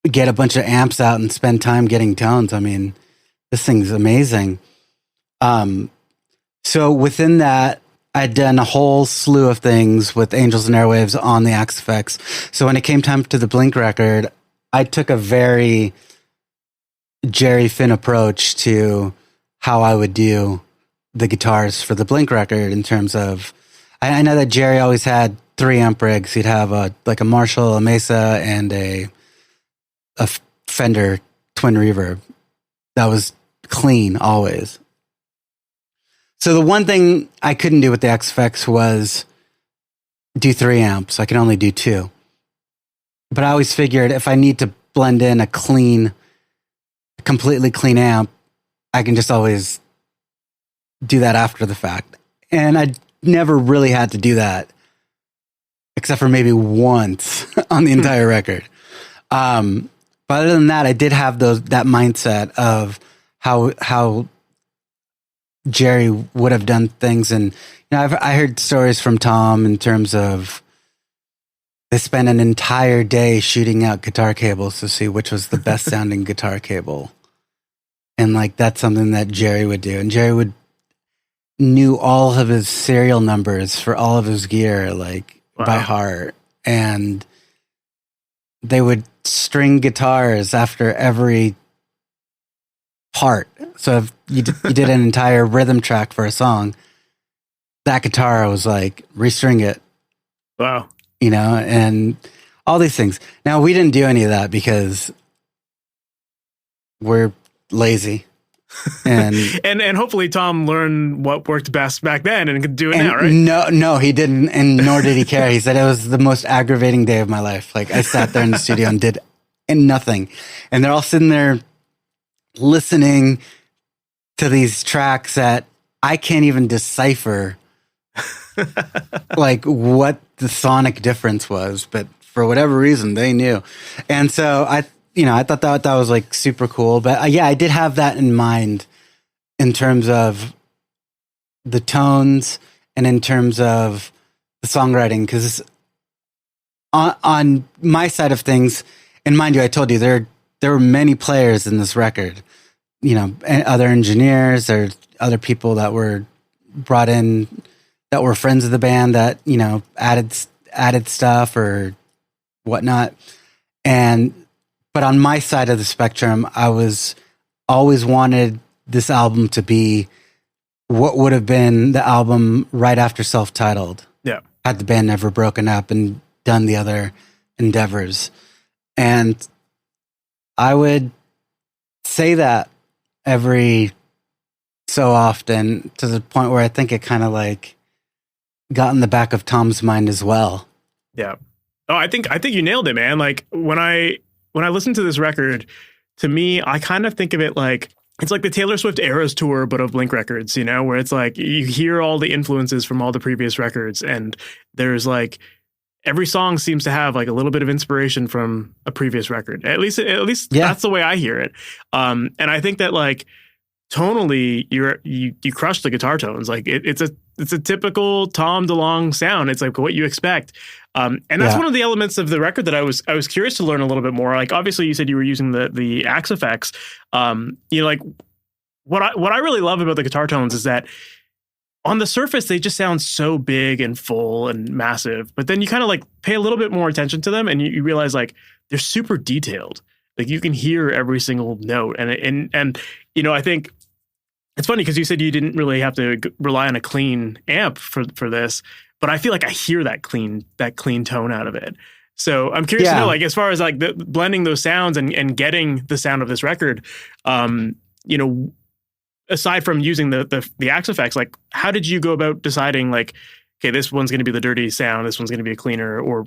get a bunch of amps out and spend time getting tones. I mean, this thing's amazing. So within that, I'd done a whole slew of things with Angels and Airwaves on the Axe Effects. So when it came time to the Blink record, I took a very Jerry Finn approach to how I would do the guitars for the Blink record in terms of, I know that Jerry always had 3 amp rigs. He'd have a Marshall, a Mesa, and a Fender twin reverb. That was clean always. So the one thing I couldn't do with the XFX was do 3 amps. I could only do 2. But I always figured if I need to blend in a completely clean amp, I can just always do that after the fact. And I never really had to do that, except for maybe once on the entire record. But other than that, I did have that mindset of how Jerry would have done things. And I heard stories from Tom in terms of they spent an entire day shooting out guitar cables to see which was the best sounding guitar cable. And like, that's something that Jerry would do. And Jerry would knew all of his serial numbers for all of his gear, like by heart. And they would string guitars after every part. So if you did an entire rhythm track for a song, that guitar was like, restring it. Wow. And all these things. Now, we didn't do any of that because we're lazy. And and hopefully Tom learned what worked best back then and could do it now, right? No, he didn't, and nor did he care. He said it was the most aggravating day of my life. Like, I sat there in the studio and did nothing. And they're all sitting there listening to these tracks that I can't even decipher like what the sonic difference was, but for whatever reason they knew. And so I thought that was like super cool. But yeah, I did have that in mind in terms of the tones and in terms of the songwriting, because on my side of things, and mind you, I told you there were many players in this record, and other engineers or other people that were brought in that were friends of the band that, added stuff or whatnot. But on my side of the spectrum, I was always wanted this album to be what would have been the album right after Self-Titled. Yeah. Had the band never broken up and done the other endeavors. And I would say that every so often, to the point where I think it kind of like got in the back of Tom's mind as well. Yeah. Oh, I think you nailed it, man. Like when I listen to this record, to me, I kind of think of it like it's like the Taylor Swift Eras tour, but of Blink records, where it's like you hear all the influences from all the previous records, and there's like every song seems to have like a little bit of inspiration from a previous record. At least that's the way I hear it. And I think that like tonally, you crush the guitar tones. Like it's a typical Tom DeLonge sound. It's like what you expect. And that's one of the elements of the record that I was curious to learn a little bit more. Like obviously you said you were using the Axe effects. Like what I really love about the guitar tones is that on the surface they just sound so big and full and massive, but then you kind of like pay a little bit more attention to them and you realize like they're super detailed. Like you can hear every single note, and I think it's funny because you said you didn't really have to rely on a clean amp for this, but I feel like I hear that clean tone out of it. So I'm curious to know, like, as far as like blending those sounds and getting the sound of this record, aside from using the Axe effects, like how did you go about deciding like, okay, this one's going to be the dirty sound, this one's going to be a cleaner, or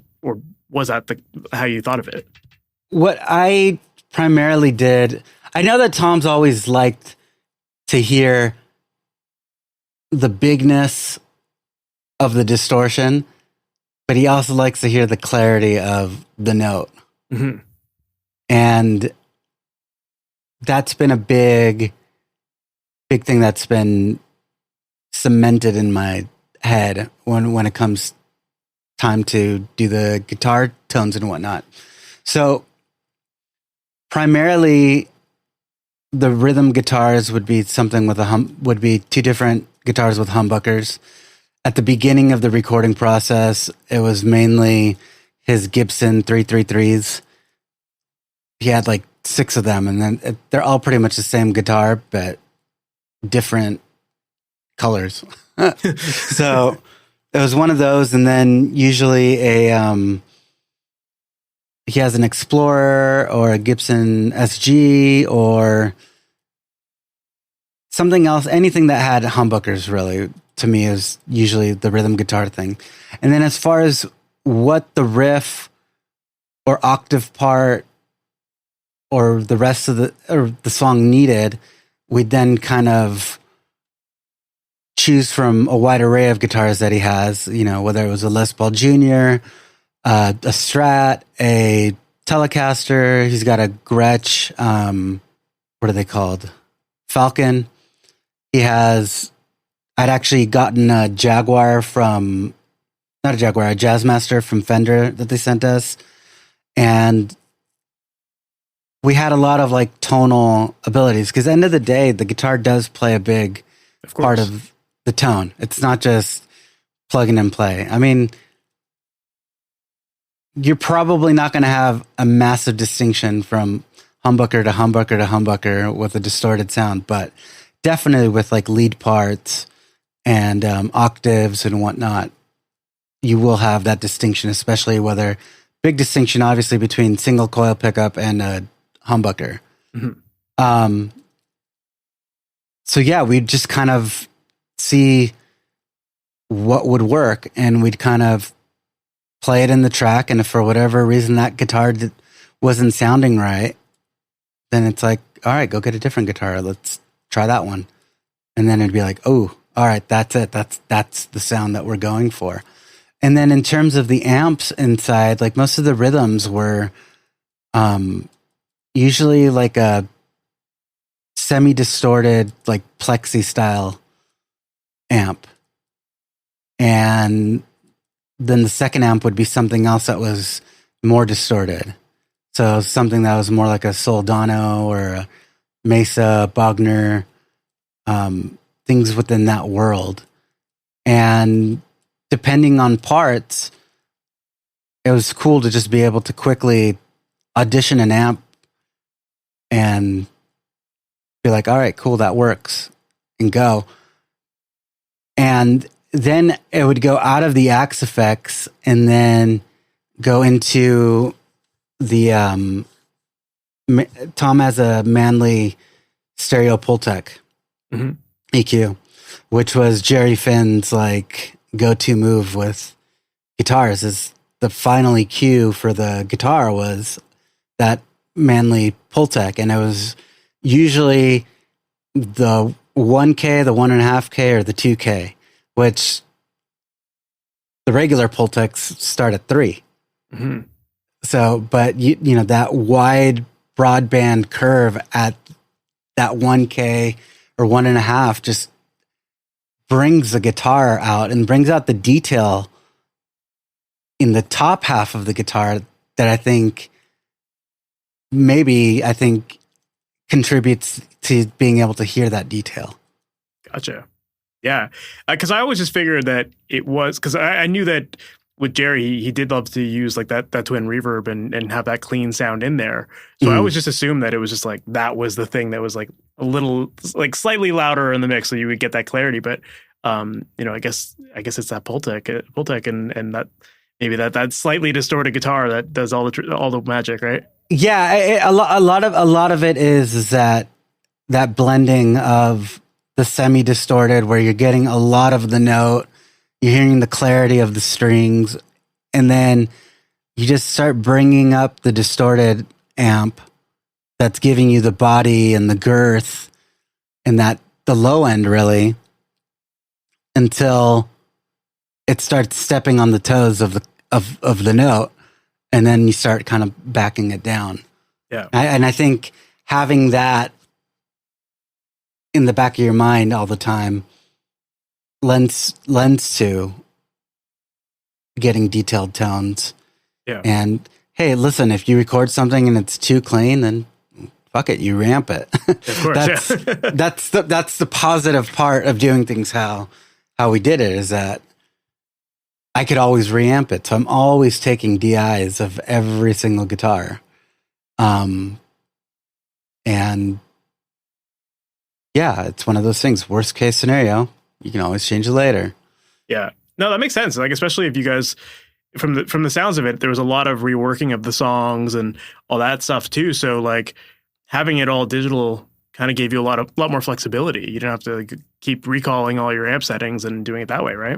was that how you thought of it? What I primarily did, I know that Tom's always liked to hear the bigness of the distortion, but he also likes to hear the clarity of the note. Mm-hmm. And that's been a big thing that's been cemented in my head when it comes time to do the guitar tones and whatnot. So primarily the rhythm guitars would be something with would be two different guitars with humbuckers. At the beginning of the recording process, it was mainly his Gibson 333s. He had like 6 of them, and then they're all pretty much the same guitar, but different colors. So it was one of those, and then usually he has an Explorer or a Gibson SG or something else, anything that had humbuckers really, to me, is usually the rhythm guitar thing. And then as far as what the riff or octave part or the rest of the song needed, we'd then kind of choose from a wide array of guitars that he has, whether it was a Les Paul Jr., a Strat, a Telecaster. He's got a Gretsch, what are they called? Falcon. He has, I'd actually gotten a Jaguar a Jazzmaster from Fender that they sent us. And we had a lot of like tonal abilities, because at the end of the day, the guitar does play a big part of the tone. It's not just plug in and play. I mean, you're probably not going to have a massive distinction from humbucker to humbucker to humbucker with a distorted sound, but definitely with like lead parts and octaves and whatnot, you will have that distinction, especially whether big distinction, obviously, between single coil pickup and a humbucker. Mm-hmm. So yeah, we'd just kind of see what would work, and we'd kind of play it in the track. And if for whatever reason that guitar wasn't sounding right, then it's like, all right, go get a different guitar. Let's try that one. And then it'd be like, oh, all right, that's it. That's the sound that we're going for. And then in terms of the amps inside, like most of the rhythms were usually like a semi-distorted, like plexi style amp. And then the second amp would be something else that was more distorted. So something that was more like a Soldano or a Mesa, Bogner, things within that world. And depending on parts, it was cool to just be able to quickly audition an amp and be like, all right, cool, that works, and go. And then it would go out of the Axe effects and then go into the Tom has a Manley stereo Pultec EQ, which was Jerry Finn's like go-to move with guitars. Is the final EQ for the guitar was that Manley Pultec, and it was usually the 1K, the 1.5K, or the 2K, which the regular Pultecs start at 3. Mm-hmm. So, but you know, that wide broadband curve at that 1K or 1.5 just brings the guitar out and brings out the detail in the top half of the guitar that I think contributes to being able to hear that detail. Gotcha. Yeah. Because I always just figured that it was, because I knew that with Jerry, he did love to use like that twin reverb and have that clean sound in there. So I always just assumed that it was just like, that was the thing that was like a little, like slightly louder in the mix, so you would get that clarity. But, you know, I guess it's that Pultec and that maybe that slightly distorted guitar that does all the magic, right? Yeah. A lot of it is that blending of the semi-distorted, where you're getting a lot of the note, you're hearing the clarity of the strings, and then you just start bringing up the distorted amp that's giving you the body and the girth and that the low end, really, until it starts stepping on the toes of the note, and then you start kind of backing it down. Yeah. And I think having that in the back of your mind all the time lends to getting detailed tones. Yeah. And hey, listen, if you record something and it's too clean, then fuck it, you ramp it. Of course. that's the positive part of doing things how we did it, is that I could always reamp it. So I'm always taking DIs of every single guitar. And yeah, it's one of those things. Worst case scenario, you can always change it later. Yeah. No, that makes sense. Like, especially if you guys, from the sounds of it, there was a lot of reworking of the songs and all that stuff too. So like having it all digital kind of gave you a lot more flexibility. You didn't have to like, keep recalling all your amp settings and doing it that way, right?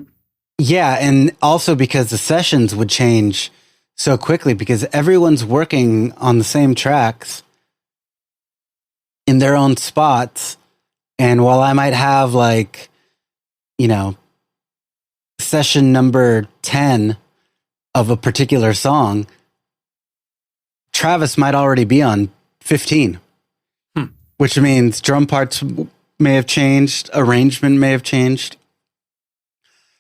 Yeah, and also because the sessions would change so quickly because everyone's working on the same tracks in their own spots. And while I might have like, you know, session number 10 of a particular song, Travis might already be on 15, which means drum parts may have changed, arrangement may have changed.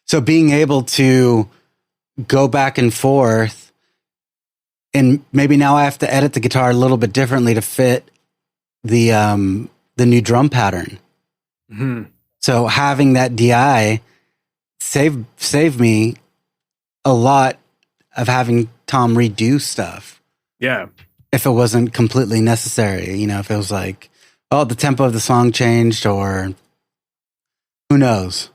So being able to go back and forth, and maybe now I have to edit the guitar a little bit differently to fit the new drum pattern. Mm-hmm. So having that DI saved me a lot of having Tom redo stuff. Yeah. If it wasn't completely necessary, if it was like, oh, the tempo of the song changed, or who knows?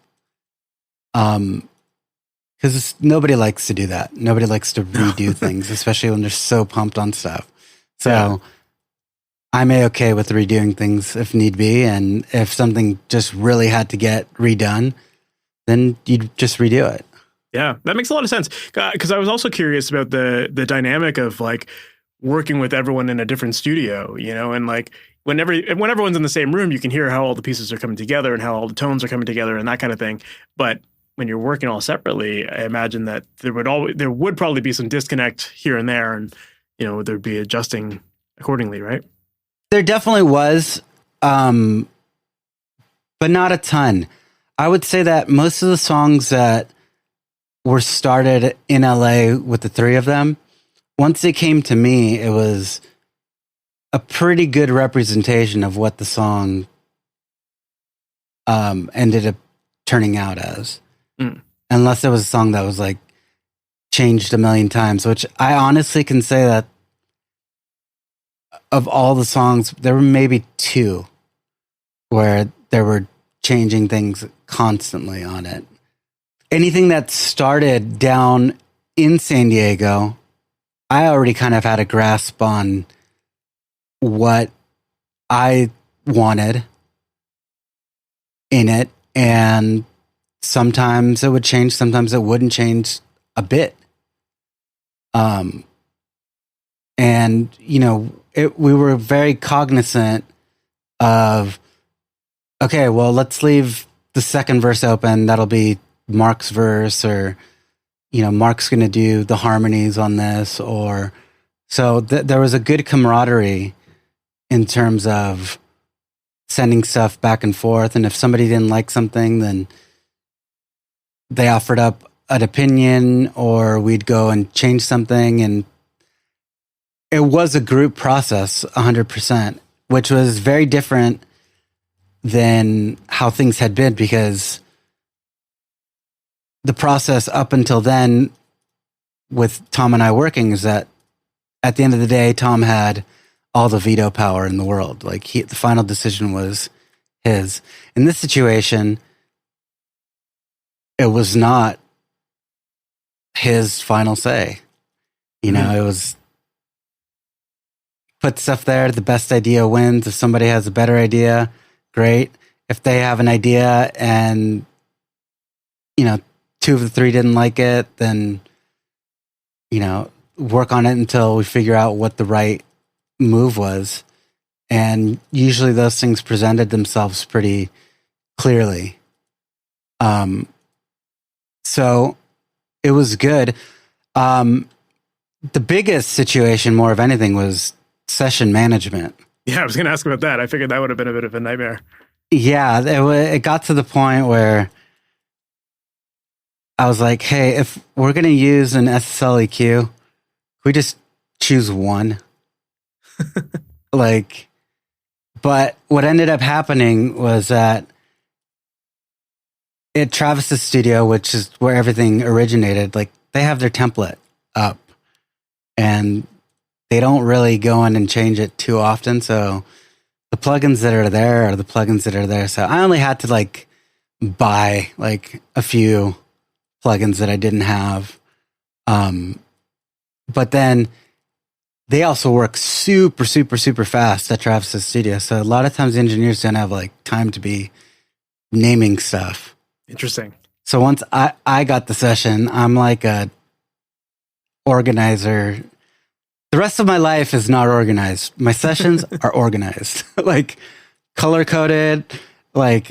Because nobody likes to do that. Nobody likes to redo things, especially when they're so pumped on stuff. So I'm A-okay with redoing things if need be. And if something just really had to get redone, then you'd just redo it. Yeah, that makes a lot of sense. Because I was also curious about the dynamic of like working with everyone in a different studio, and like when everyone's in the same room, you can hear how all the pieces are coming together and how all the tones are coming together and that kind of thing. But when you're working all separately, I imagine that there would probably be some disconnect here and there, and there'd be adjusting accordingly, right? There definitely was, but not a ton. I would say that most of the songs that were started in LA with the three of them, once they came to me, it was a pretty good representation of what the song ended up turning out as. Unless it was a song that was like changed a million times, which I honestly can say that of all the songs, there were maybe two where there were changing things constantly on it. Anything that started down in San Diego, I already kind of had a grasp on what I wanted in it, and sometimes it would change, sometimes it wouldn't change a bit. And we were very cognizant of, okay, well, let's leave the second verse open. That'll be Mark's verse, or, Mark's going to do the harmonies on this, or so there was a good camaraderie in terms of sending stuff back and forth. And if somebody didn't like something, then they offered up an opinion, or we'd go and change something. And it was a group process 100%, which was very different than how things had been, because the process up until then with Tom and I working is that at the end of the day, Tom had all the veto power in the world. Like the final decision was his. In this situation, it was not his final say. It was put stuff there. The best idea wins. If somebody has a better idea, great. If they have an idea and, two of the three didn't like it, then, work on it until we figure out what the right move was. And usually those things presented themselves pretty clearly. So it was good. The biggest situation, more of anything, was session management. Yeah, I was going to ask about that. I figured that would have been a bit of a nightmare. Yeah, it got to the point where I was like, hey, if we're going to use an SSL EQ, can we just choose one? But what ended up happening was that at Travis's studio, which is where everything originated, they have their template up and they don't really go in and change it too often. So the plugins that are there are the plugins that are there. So I only had to buy a few plugins that I didn't have. But then they also work super, super, super fast at Travis's studio. So a lot of times engineers don't have time to be naming stuff. Interesting. So once I got the session, I'm like a organizer. The rest of my life is not organized. My sessions are organized, color coded. I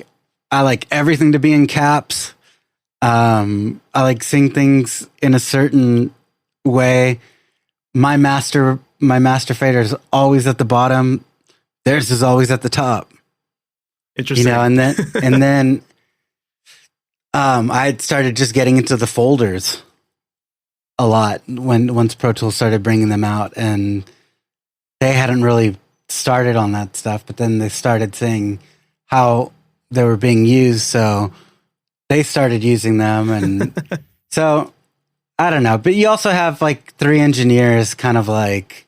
like everything to be in caps. I like seeing things in a certain way. My master fader is always at the bottom. Theirs is always at the top. Interesting. And then I started just getting into the folders a lot once Pro Tools started bringing them out, and they hadn't really started on that stuff, but then they started seeing how they were being used, so they started using them. And so I don't know, but you also have like 3 engineers kind of like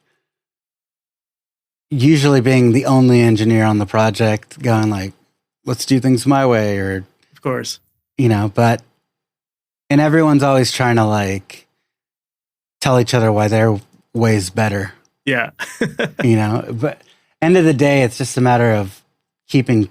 usually being the only engineer on the project going like, let's do things my way, or Of course. But and everyone's always trying to like tell each other why their way's better. Yeah. But end of the day, it's just a matter of being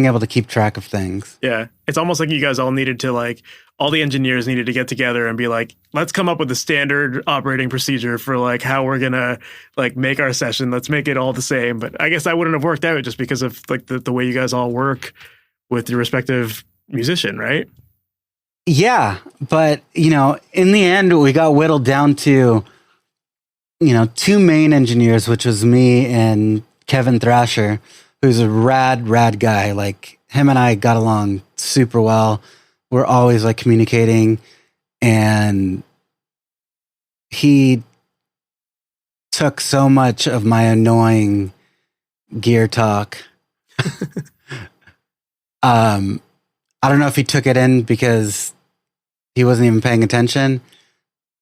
able to keep track of things. Yeah. It's almost like you guys all needed to like, all the engineers needed to get together and be like, let's come up with a standard operating procedure for like how we're going to like make our session. Let's make it all the same. But I guess that wouldn't have worked out just because of like the way you guys all work with your respective musician, right? Yeah. But, in the end, we got whittled down to, 2 main engineers, which was me and Kevin Thrasher, who's a rad guy. Like him and I got along super well. We're always like communicating, and he took so much of my annoying gear talk. I don't know if he took it in because he wasn't even paying attention,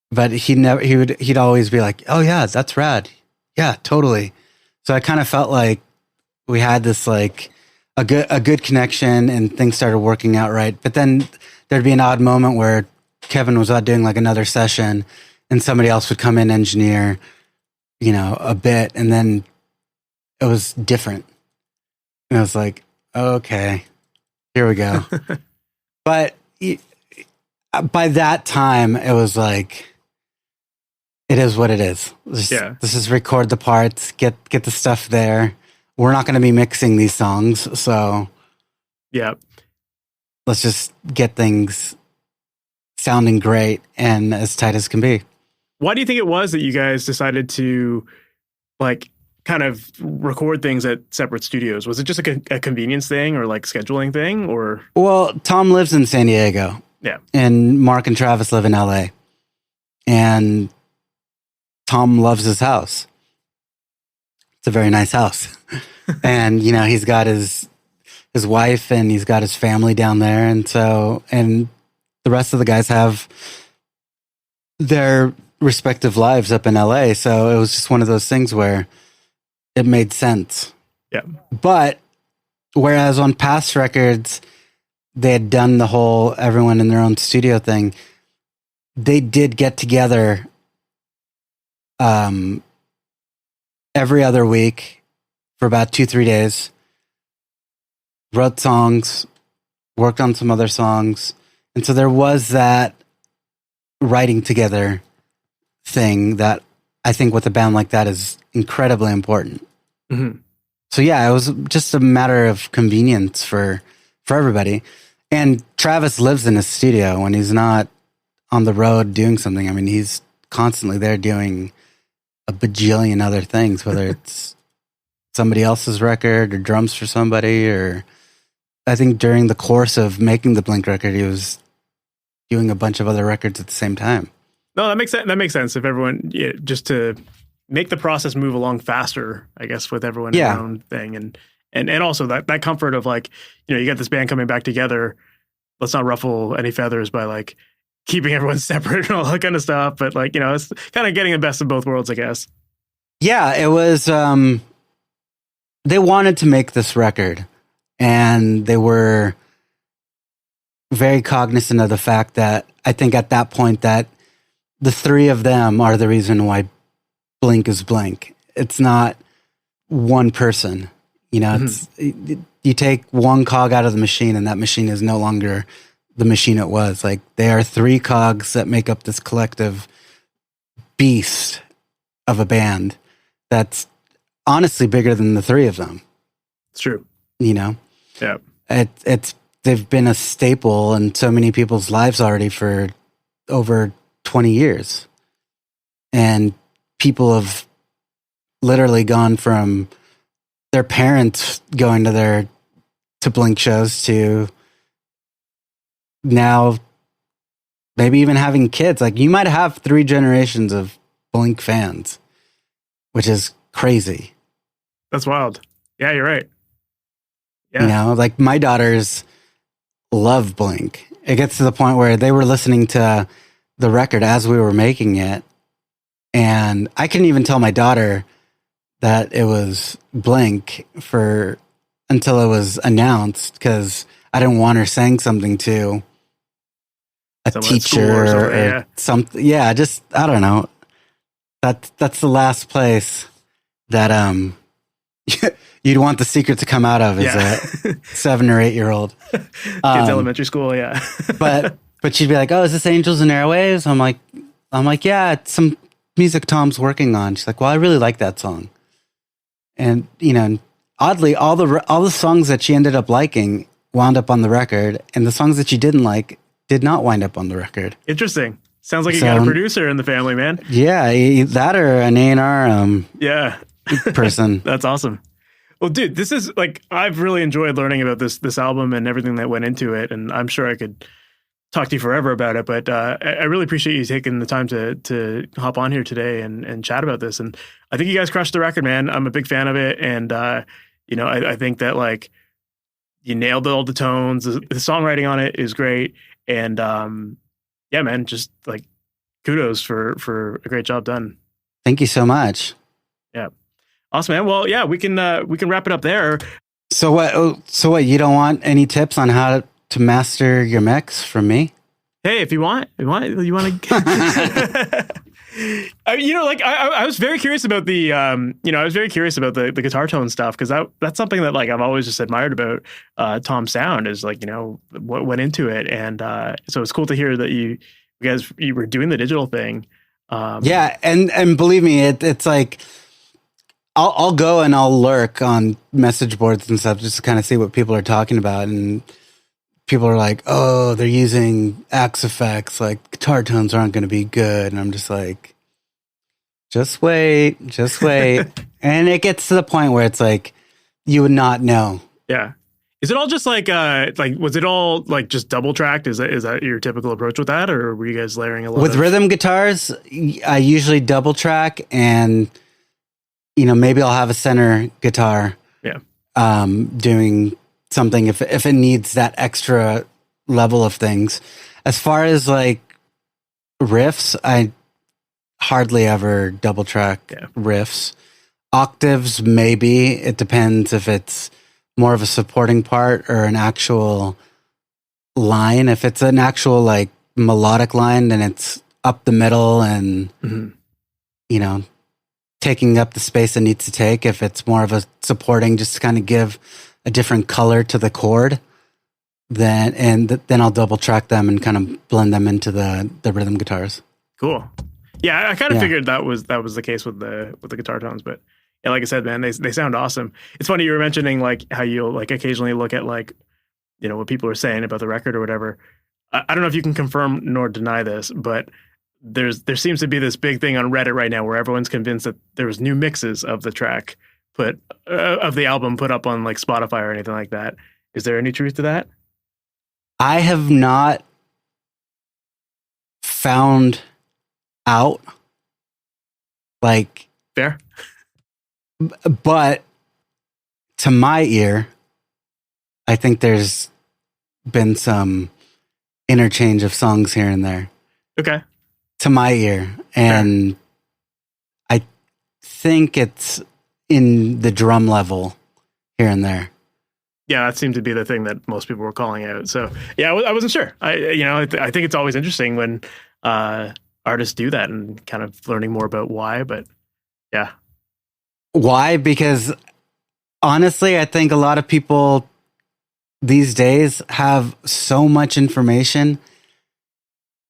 but he'd always be like, "Oh yeah, that's rad. Yeah, totally." So I kind of felt like we had this like a good connection, and things started working out right. But then there'd be an odd moment where Kevin was out doing like another session, and somebody else would come in engineer, a bit, and then it was different. And I was like, okay, here we go. But by that time, it was like, it is what it is. This is record the parts, get the stuff there. We're not going to be mixing these songs, so yeah, let's just get things sounding great and as tight as can be. Why do you think it was that you guys decided to like kind of record things at separate studios? Was it just like a convenience thing or like scheduling thing, or? Well, Tom lives in San Diego. Yeah. And Mark and Travis live in LA. And Tom loves his house. It's a very nice house. And, he's got his wife and he's got his family down there. And the rest of the guys have their respective lives up in LA. So it was just one of those things where it made sense. Yeah. But whereas on past records, they had done the whole everyone in their own studio thing, they did get together every other week for about 2-3 days, wrote songs, worked on some other songs. And so there was that writing together thing that I think with a band like that is incredibly important. Mm-hmm. So yeah, it was just a matter of convenience for everybody. And Travis lives in his studio when he's not on the road doing something. I mean, he's constantly there doing a bajillion other things, whether it's somebody else's record or drums for somebody, or I think during the course of making the Blink record, he was doing a bunch of other records at the same time. No, that makes sense. That makes sense. If everyone, just to make the process move along faster, I guess, with everyone in their own thing. And also that comfort of like, you got this band coming back together. Let's not ruffle any feathers by like keeping everyone separate and all that kind of stuff. But like, it's kind of getting the best of both worlds, I guess. Yeah, it was, they wanted to make this record, and they were very cognizant of the fact that I think at that point that the 3 of them are the reason why Blink is Blink. It's not one person, it's, you take one cog out of the machine and that machine is no longer the machine it was. Like, there are 3 cogs that make up this collective beast of a band that's honestly bigger than the 3 of them. It's true. Yeah. They've been a staple in so many people's lives already for over 20 years. And people have literally gone from their parents going to Blink shows to now maybe even having kids. Like, you might have 3 generations of Blink fans, which is crazy. That's wild. Yeah, you're right. You know, like my daughters love Blink. It gets to the point where they were listening to the record as we were making it. And I couldn't even tell my daughter that it was Blink until it was announced, because I didn't want her saying something to someone teacher or something. Yeah, just, I don't know. That's the last place that you'd want the secret to come out of as a 7 or 8 year old. Kids elementary school, but she'd be like, "Oh, is this Angels and Airwaves?" I'm like, "Yeah, it's some music Tom's working on." She's like, "Well, I really like that song." And oddly, all the songs that she ended up liking wound up on the record, and the songs that she didn't like did not wind up on the record. Interesting. Sounds like you got a producer in the family, man. Yeah, that or an A&R person. That's awesome. Well, dude, this is like, I've really enjoyed learning about this album and everything that went into it, and I'm sure I could talk to you forever about it, but I really appreciate you taking the time to hop on here today and chat about this. And I think you guys crushed the record, man. I'm a big fan of it, and I think that like you nailed all the tones. The songwriting on it is great, and yeah, man, just like kudos for a great job done. Thank you so much. Yeah, awesome, man. Well, yeah, we can wrap it up there. So what? You don't want any tips on how to master your mix from me? Hey, if you want to. I was very curious about the the guitar tone stuff, because that's something that like I've always just admired about Tom's sound, is like, what went into it, and so it's cool to hear that you were doing the digital thing. Yeah, and believe me, it's like I'll go and I'll lurk on message boards and stuff just to kind of see what people are talking about, and people are like, "Oh, they're using Axe effects, like guitar tones aren't going to be good," and I'm just like, just wait. And it gets to the point where it's like, you would not know. Yeah. Is it all just like was it all like just double tracked? Is that your typical approach with that, or were you guys layering a lot with rhythm guitars? I usually double track, and maybe I'll have a center guitar. Yeah. Doing something if it needs that extra level of things. As far as like riffs, I hardly ever double track riffs. Octaves, maybe. It depends if it's more of a supporting part or an actual line. If it's an actual like melodic line, then it's up the middle and taking up the space it needs to take. If it's more of a supporting, just to kind of give a different color to the chord, then I'll double track them and kind of blend them into the rhythm guitars. Cool. Yeah, I kind of figured that was the case with the guitar tones, but yeah, like I said, man, they sound awesome. It's funny you were mentioning like how you'll like occasionally look at like what people are saying about the record or whatever. I don't know if you can confirm nor deny this, but there seems to be this big thing on Reddit right now where everyone's convinced that there was new mixes of the track of the album put up on like Spotify or anything like that. Is there any truth to that? I have not found out. Like, fair. But to my ear, I think there's been some interchange of songs here and there. Okay. To my ear. And I think it's in the drum level here and there. Yeah, that seemed to be the thing that most people were calling out. So yeah, I wasn't sure. I think it's always interesting when artists do that and kind of learning more about why. But yeah, why? Because honestly, I think a lot of people these days have so much information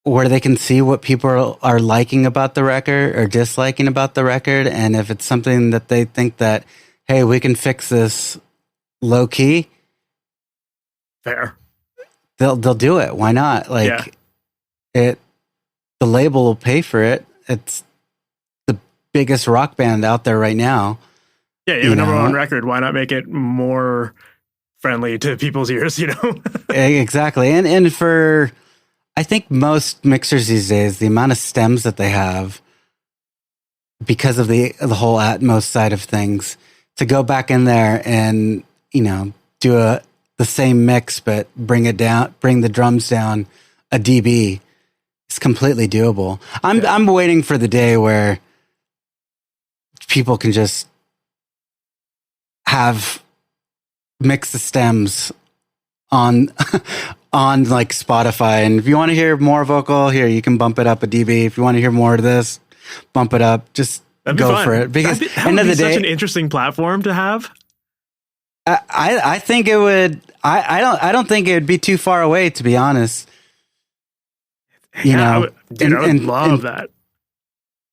where they can see what people are liking about the record or disliking about the record, and if it's something that they think that, hey, we can fix this low key, fair, they'll do it. Why not? Like the label will pay for it. It's the biggest rock band out there right now. Yeah, you have a number one record. Why not make it more friendly to people's ears? Exactly. And for, I think most mixers these days, the amount of stems that they have, because of the whole Atmos side of things, to go back in there and do the same mix, but bring the drums down a dB. It's completely doable. I'm waiting for the day where people can just mix the stems on on like Spotify, and if you want to hear more vocal, here you can bump it up a dB. If you want to hear more of this, bump it up. Just go for it. Because end of the day, such an interesting platform to have. I think it would. I don't think it would be too far away, to be honest. You know, I would love that.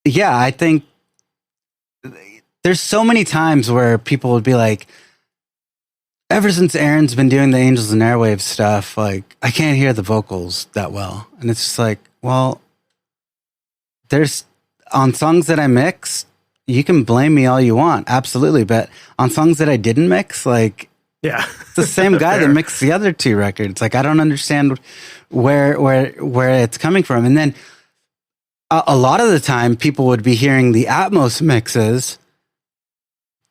Yeah, I think there's so many times where people would be like, ever since Aaron's been doing the Angels and Airwaves stuff, like, I can't hear the vocals that well. And it's just like, well, there's on songs that I mixed, you can blame me all you want. Absolutely. But on songs that I didn't mix, like, yeah, it's the same guy that mixed the other two records. Like, I don't understand where it's coming from. And then a lot of the time people would be hearing the Atmos mixes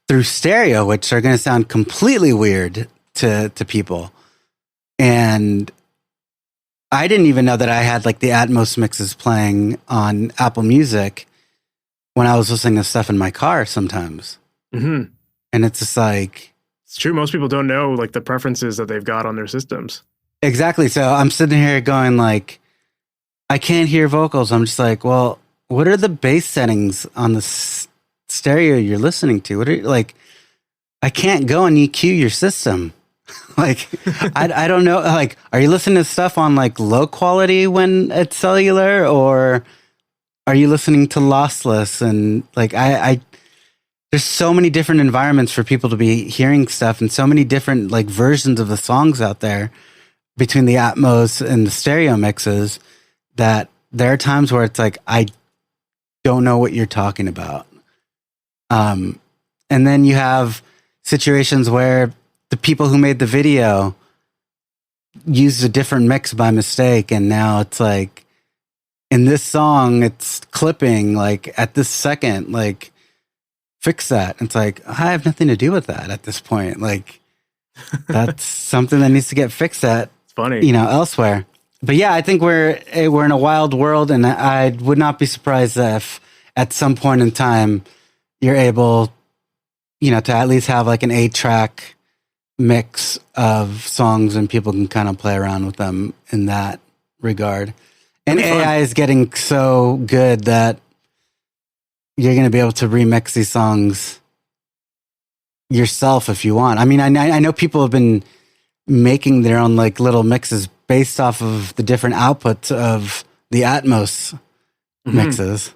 through stereo, which are going to sound completely weird to people. And I didn't even know that I had like the Atmos mixes playing on Apple Music when I was listening to stuff in my car sometimes. Mm-hmm. And it's just like, it's true. Most people don't know like the preferences that they've got on their systems. Exactly. So I'm sitting here going like, I can't hear vocals. I'm just like, well, what are the bass settings on the stereo you're listening to? What are like, I can't go and EQ your system. Like, I don't know. Like, are you listening to stuff on like low quality when it's cellular, or are you listening to lossless? And like, there's so many different environments for people to be hearing stuff, and so many different like versions of the songs out there between the Atmos and the stereo mixes, that there are times where it's like, I don't know what you're talking about. And then you have situations where the people who made the video used a different mix by mistake, and now it's like, in this song, it's clipping like at this second, like, fix that. It's like, I have nothing to do with that at this point. Like, that's something that needs to get fixed at, it's funny, elsewhere. But yeah, I think we're in a wild world, and I would not be surprised if at some point in time you're able, to at least have like an 8-track mix of songs, and people can kind of play around with them in that regard. And AI is getting so good that you're going to be able to remix these songs yourself if you want. I mean, I know people have been making their own like little mixes based off of the different outputs of the Atmos mixes.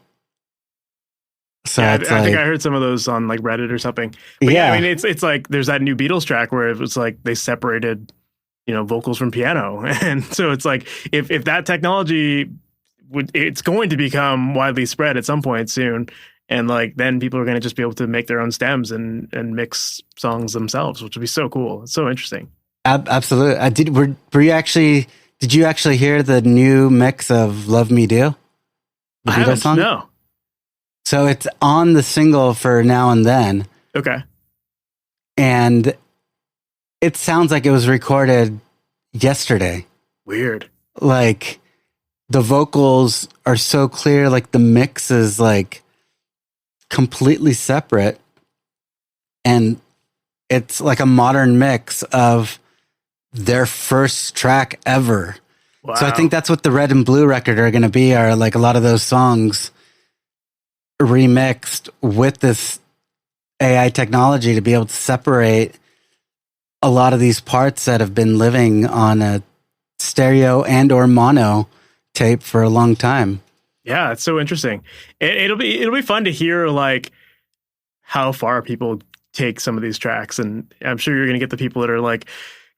So yeah, I think I heard some of those on like Reddit or something. But yeah, I mean, it's like there's that new Beatles track where it was like they separated, vocals from piano, and so it's like if that technology it's going to become widely spread at some point soon, and like then people are going to just be able to make their own stems and mix songs themselves, which would be so cool. It's so interesting. Absolutely. Did you actually hear the new mix of "Love Me Do"? I haven't. No. So it's on the single for Now and Then. Okay. And it sounds like it was recorded yesterday. Weird. Like, the vocals are so clear, like the mix is like completely separate. And it's like a modern mix of their first track ever. Wow. So I think that's what the Red and Blue record are going to be, are like a lot of those songs remixed with this AI technology to be able to separate a lot of these parts that have been living on a stereo and or mono tape for a long time. Yeah, it's so interesting. It'll be fun to hear like how far people take some of these tracks, and I'm sure you're going to get the people that are like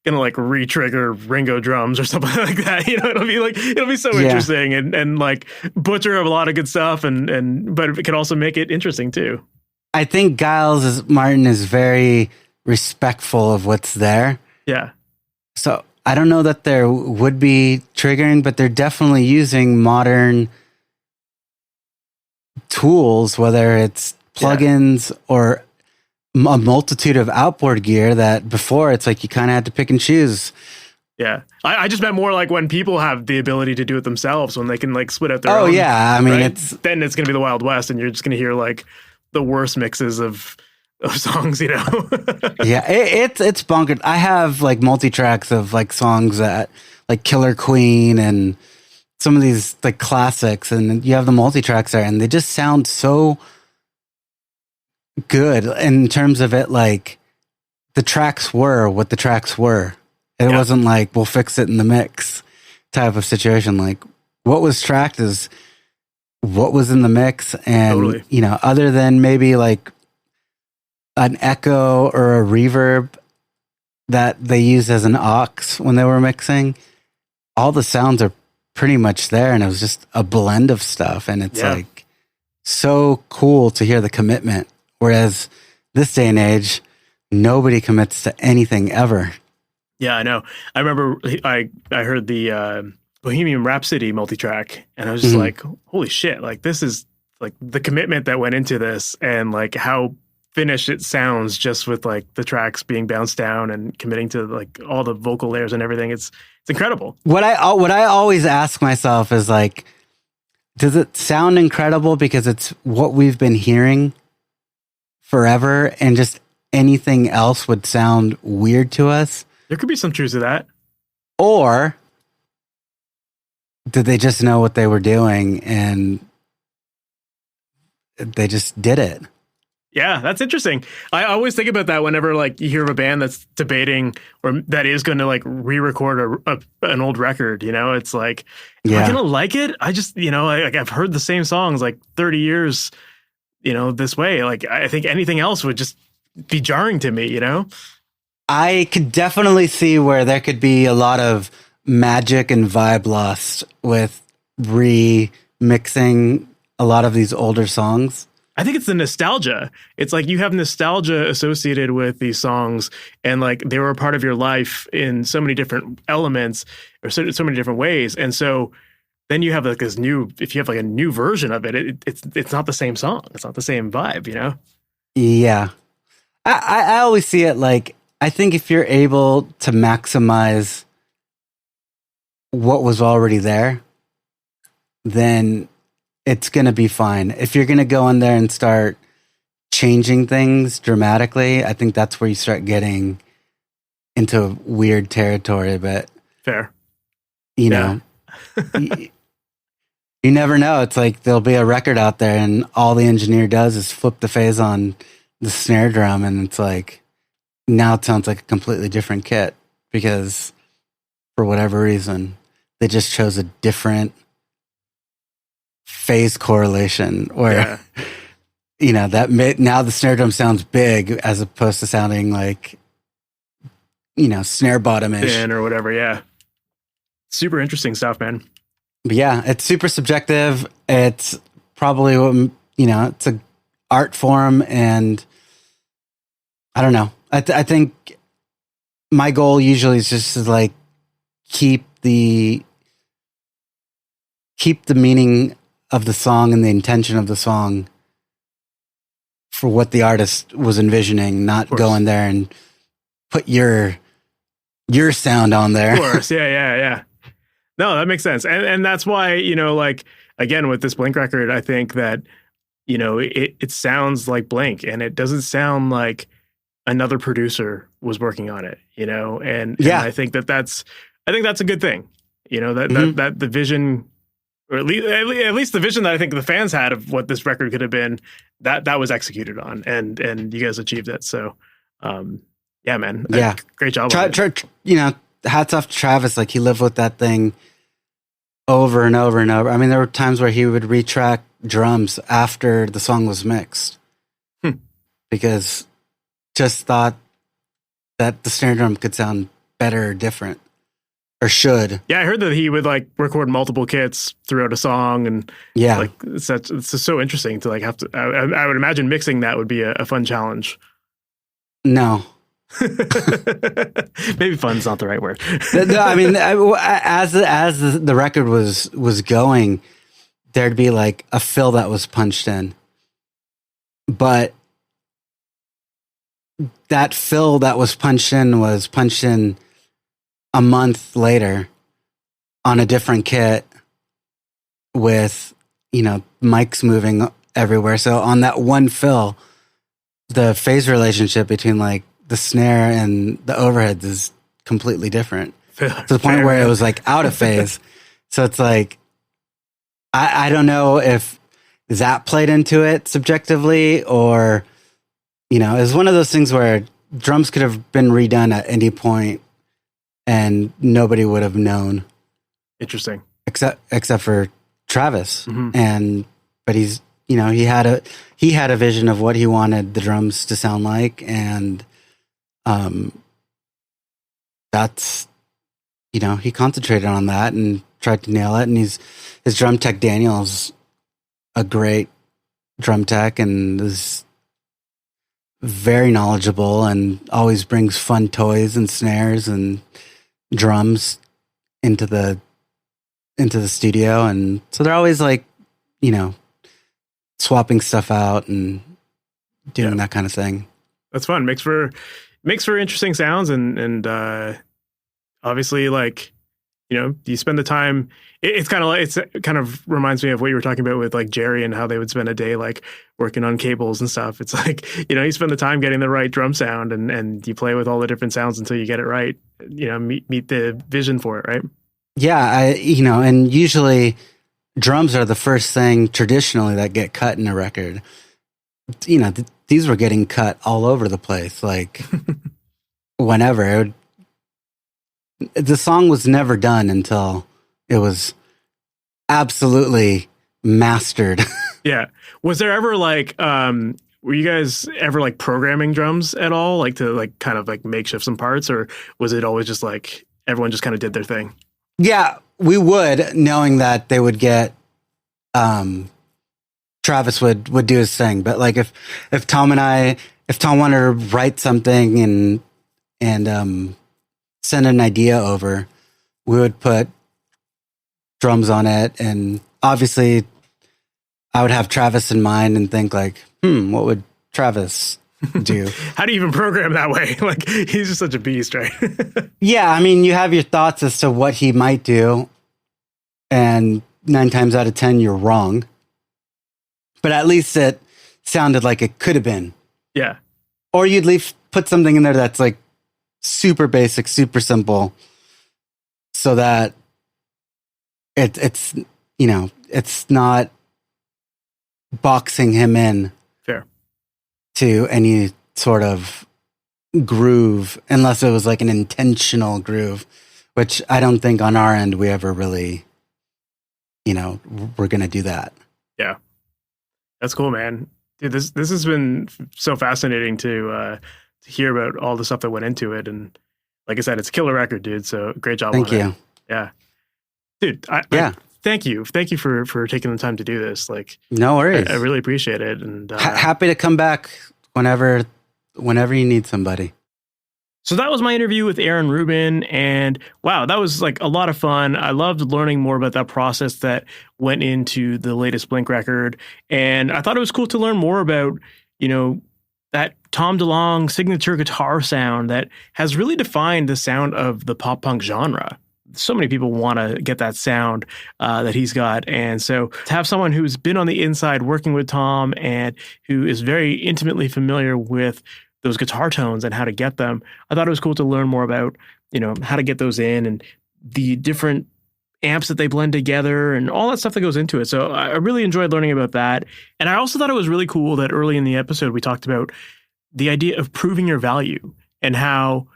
gonna like re-trigger Ringo drums or something like that. It'll be so interesting and like butcher a lot of good stuff, but it can also make it interesting too. I think Martin is very respectful of what's there. Yeah. So I don't know that there would be triggering, but they're definitely using modern tools, whether it's plugins or a multitude of outboard gear that before it's like you kind of had to pick and choose. Yeah. I just meant more like when people have the ability to do it themselves, when they can like split out their own. Oh yeah. I mean, right? Then it's going to be the Wild West, and you're just going to hear like the worst mixes of songs, you know? Yeah. It's bonkers. I have like multi-tracks of like songs that like Killer Queen and some of these like classics, and you have the multi-tracks there and they just sound so good in terms of it. Like the tracks were what the tracks were. It wasn't like we'll fix it in the mix type of situation. Like what was tracked is what was in the mix. And, you know, other than maybe like an echo or a reverb that they used as an aux when they were mixing, all the sounds are pretty much there. And it was just a blend of stuff. And it's like so cool to hear the commitment. Whereas this day and age, nobody commits to anything ever. Yeah, I know. I remember I heard the Bohemian Rhapsody multi-track, and I was just like, holy shit, like this is like the commitment that went into this, and like how finished it sounds just with like the tracks being bounced down and committing to like all the vocal layers and everything. It's incredible. What I always ask myself is like, does it sound incredible because it's what we've been hearing forever and just anything else would sound weird to us? There could be some truth to that. Or did they just know what they were doing and they just did it? Yeah, that's interesting. I always think about that whenever like you hear of a band that's debating or that is going to like re-record an old record, you know, it's like, am I going to like it? I just, you know, I've heard the same songs like 30 years, you know, this way. Like, I think anything else would just be jarring to me, you know? I could definitely see where there could be a lot of magic and vibe lost with remixing a lot of these older songs. I think it's the nostalgia. It's like you have nostalgia associated with these songs, and like they were a part of your life in so many different elements or so many different ways. And so then you have like this new, if you have like a new version of it, it's not the same song. It's not the same vibe, you know? Yeah. I always see it like, I think if you're able to maximize what was already there, then it's going to be fine. If you're going to go in there and start changing things dramatically, I think that's where you start getting into weird territory. But fair, you know, you never know. It's like there'll be a record out there and all the engineer does is flip the phase on the snare drum, and it's like, now it sounds like a completely different kit because for whatever reason, they just chose a different phase correlation where, you know, now the snare drum sounds big as opposed to sounding like, you know, snare bottom-ish. Thin or whatever. Yeah. Super interesting stuff, man. But yeah, it's super subjective. It's probably, you know, it's a art form, and I don't know. I think my goal usually is just to like keep the meaning of the song and the intention of the song for what the artist was envisioning, not go in there and put your sound on there. Of course. Yeah. No, that makes sense. And that's why, you know, like, again, with this Blink record, I think that, you know, it sounds like Blink, and it doesn't sound like another producer was working on it, you know? And I think that's a good thing, you know, that the vision, or at least the vision that I think the fans had of what this record could have been, that was executed on, and you guys achieved it. So, yeah, man. Yeah. Great job. You know, hats off to Travis. Like, he lived with that thing over and over and over. I mean, there were times where he would retrack drums after the song was mixed because just thought that the snare drum could sound better or different, or should. Yeah, I heard that he would like record multiple kits throughout a song, and like it's just so interesting to like have to. I would imagine mixing that would be a fun challenge. No. Maybe fun's not the right word. No, I mean, as the record was going, there'd be like a fill that was punched in, but that fill that was punched in a month later on a different kit with, mics moving everywhere. So on that one fill, the phase relationship between like the snare and the overheads is completely different to the point where it was like out of phase. So it's like, I don't know if that played into it subjectively, or, it's one of those things where drums could have been redone at any point and nobody would have known. Interesting. Except for Travis. Mm-hmm. But he's, he had a vision of what he wanted the drums to sound like. And, that's, he concentrated on that and tried to nail it. And his drum tech, Daniel's a great drum tech and is very knowledgeable and always brings fun toys and snares and drums into the studio. And so they're always like, swapping stuff out and doing that kind of thing. That's fun. Makes for interesting sounds and obviously, like, you spend the time. It kind of reminds me of what you were talking about with like Jerry and how they would spend a day like working on cables and stuff. It's like, you spend the time getting the right drum sound and you play with all the different sounds until you get it right. Meet the vision for it, right? Yeah, and usually drums are the first thing traditionally that get cut in a record. These were getting cut all over the place, like whenever. The song was never done until it was absolutely mastered. Yeah. Was there ever like, were you guys ever like programming drums at all? Like to like kind of like makeshift some parts, or was it always just like everyone just kind of did their thing? Yeah, we would, knowing that they would get, Travis would do his thing. But like if Tom wanted to write something and send an idea over, we would put drums on it. And obviously I would have Travis in mind and think like, what would Travis do? How do you even program that way? Like, he's just such a beast, right? Yeah. I mean, you have your thoughts as to what he might do, and 9 times out of 10, you're wrong, but at least it sounded like it could have been. Yeah. Or you'd put something in there that's like super basic, super simple, so that it's not boxing him in. Fair. To any sort of groove, unless it was like an intentional groove, which I don't think on our end we ever really, we're going to do that. Yeah. That's cool, man. Dude, this has been so fascinating to hear about all the stuff that went into it. And like I said, it's a killer record, dude. So great job. Thank you. It. Yeah. Dude. Thank you. Thank you for taking the time to do this. Like, no worries. I really appreciate it. And happy to come back whenever you need somebody. So that was my interview with Ilan Rubin, and wow, that was like a lot of fun. I loved learning more about that process that went into the latest Blink record, and I thought it was cool to learn more about, that Tom Delonge signature guitar sound that has really defined the sound of the pop punk genre. So many people want to get that sound that he's got. And so to have someone who's been on the inside working with Tom and who is very intimately familiar with those guitar tones and how to get them, I thought it was cool to learn more about, how to get those in and the different amps that they blend together and all that stuff that goes into it. So I really enjoyed learning about that. And I also thought it was really cool that early in the episode, we talked about the idea of proving your value and how,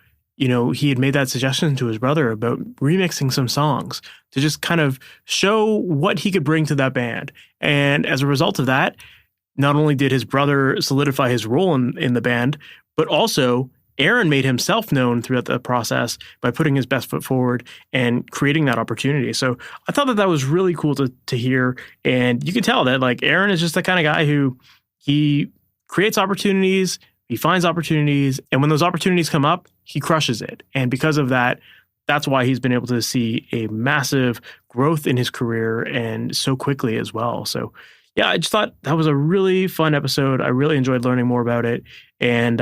he had made that suggestion to his brother about remixing some songs to just kind of show what he could bring to that band. And as a result of that, not only did his brother solidify his role in the band, but also Aaron made himself known throughout the process by putting his best foot forward and creating that opportunity. So I thought that was really cool to hear. And you can tell that like Aaron is just the kind of guy who he creates opportunities, he finds opportunities, and when those opportunities come up, he crushes it. And because of that, that's why he's been able to see a massive growth in his career and so quickly as well. So yeah, I just thought that was a really fun episode. I really enjoyed learning more about it. And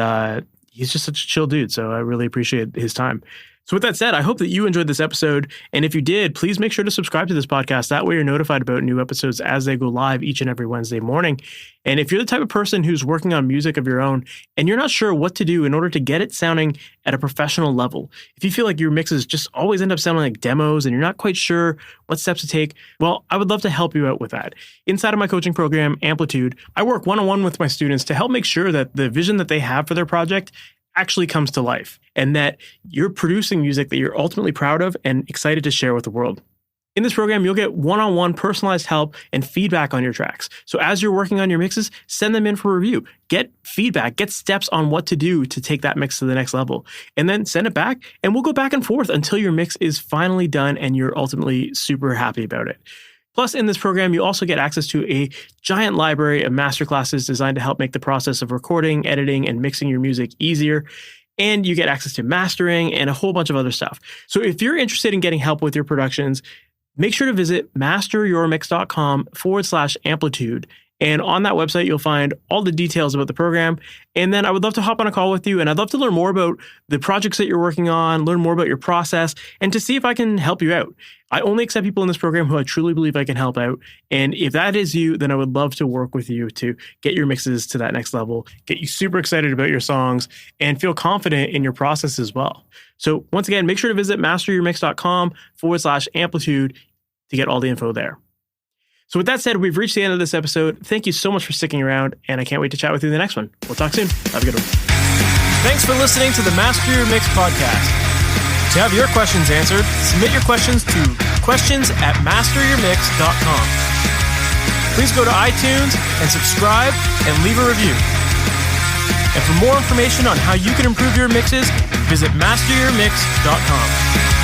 he's just such a chill dude. So I really appreciate his time. So with that said, I hope that you enjoyed this episode. And if you did, please make sure to subscribe to this podcast. That way you're notified about new episodes as they go live each and every Wednesday morning. And if you're the type of person who's working on music of your own and you're not sure what to do in order to get it sounding at a professional level, if you feel like your mixes just always end up sounding like demos and you're not quite sure what steps to take, well, I would love to help you out with that. Inside of my coaching program, Amplitude, I work one-on-one with my students to help make sure that the vision that they have for their project actually comes to life and that you're producing music that you're ultimately proud of and excited to share with the world. In this program, you'll get one-on-one personalized help and feedback on your tracks. So as you're working on your mixes, send them in for review. Get feedback, get steps on what to do to take that mix to the next level, and then send it back, and we'll go back and forth until your mix is finally done and you're ultimately super happy about it. Plus, in this program, you also get access to a giant library of masterclasses designed to help make the process of recording, editing, and mixing your music easier. And you get access to mastering and a whole bunch of other stuff. So if you're interested in getting help with your productions, make sure to visit MasterYourMix.com/amplitude. And on that website, you'll find all the details about the program. And then I would love to hop on a call with you. And I'd love to learn more about the projects that you're working on, learn more about your process, and to see if I can help you out. I only accept people in this program who I truly believe I can help out. And if that is you, then I would love to work with you to get your mixes to that next level, get you super excited about your songs, and feel confident in your process as well. So once again, make sure to visit MasterYourMix.com/amplitude to get all the info there. So with that said, we've reached the end of this episode. Thank you so much for sticking around, and I can't wait to chat with you in the next one. We'll talk soon. Have a good one. Thanks for listening to the Master Your Mix podcast. To have your questions answered, submit your questions to questions@masteryourmix.com. Please go to iTunes and subscribe and leave a review. And for more information on how you can improve your mixes, visit MasterYourMix.com.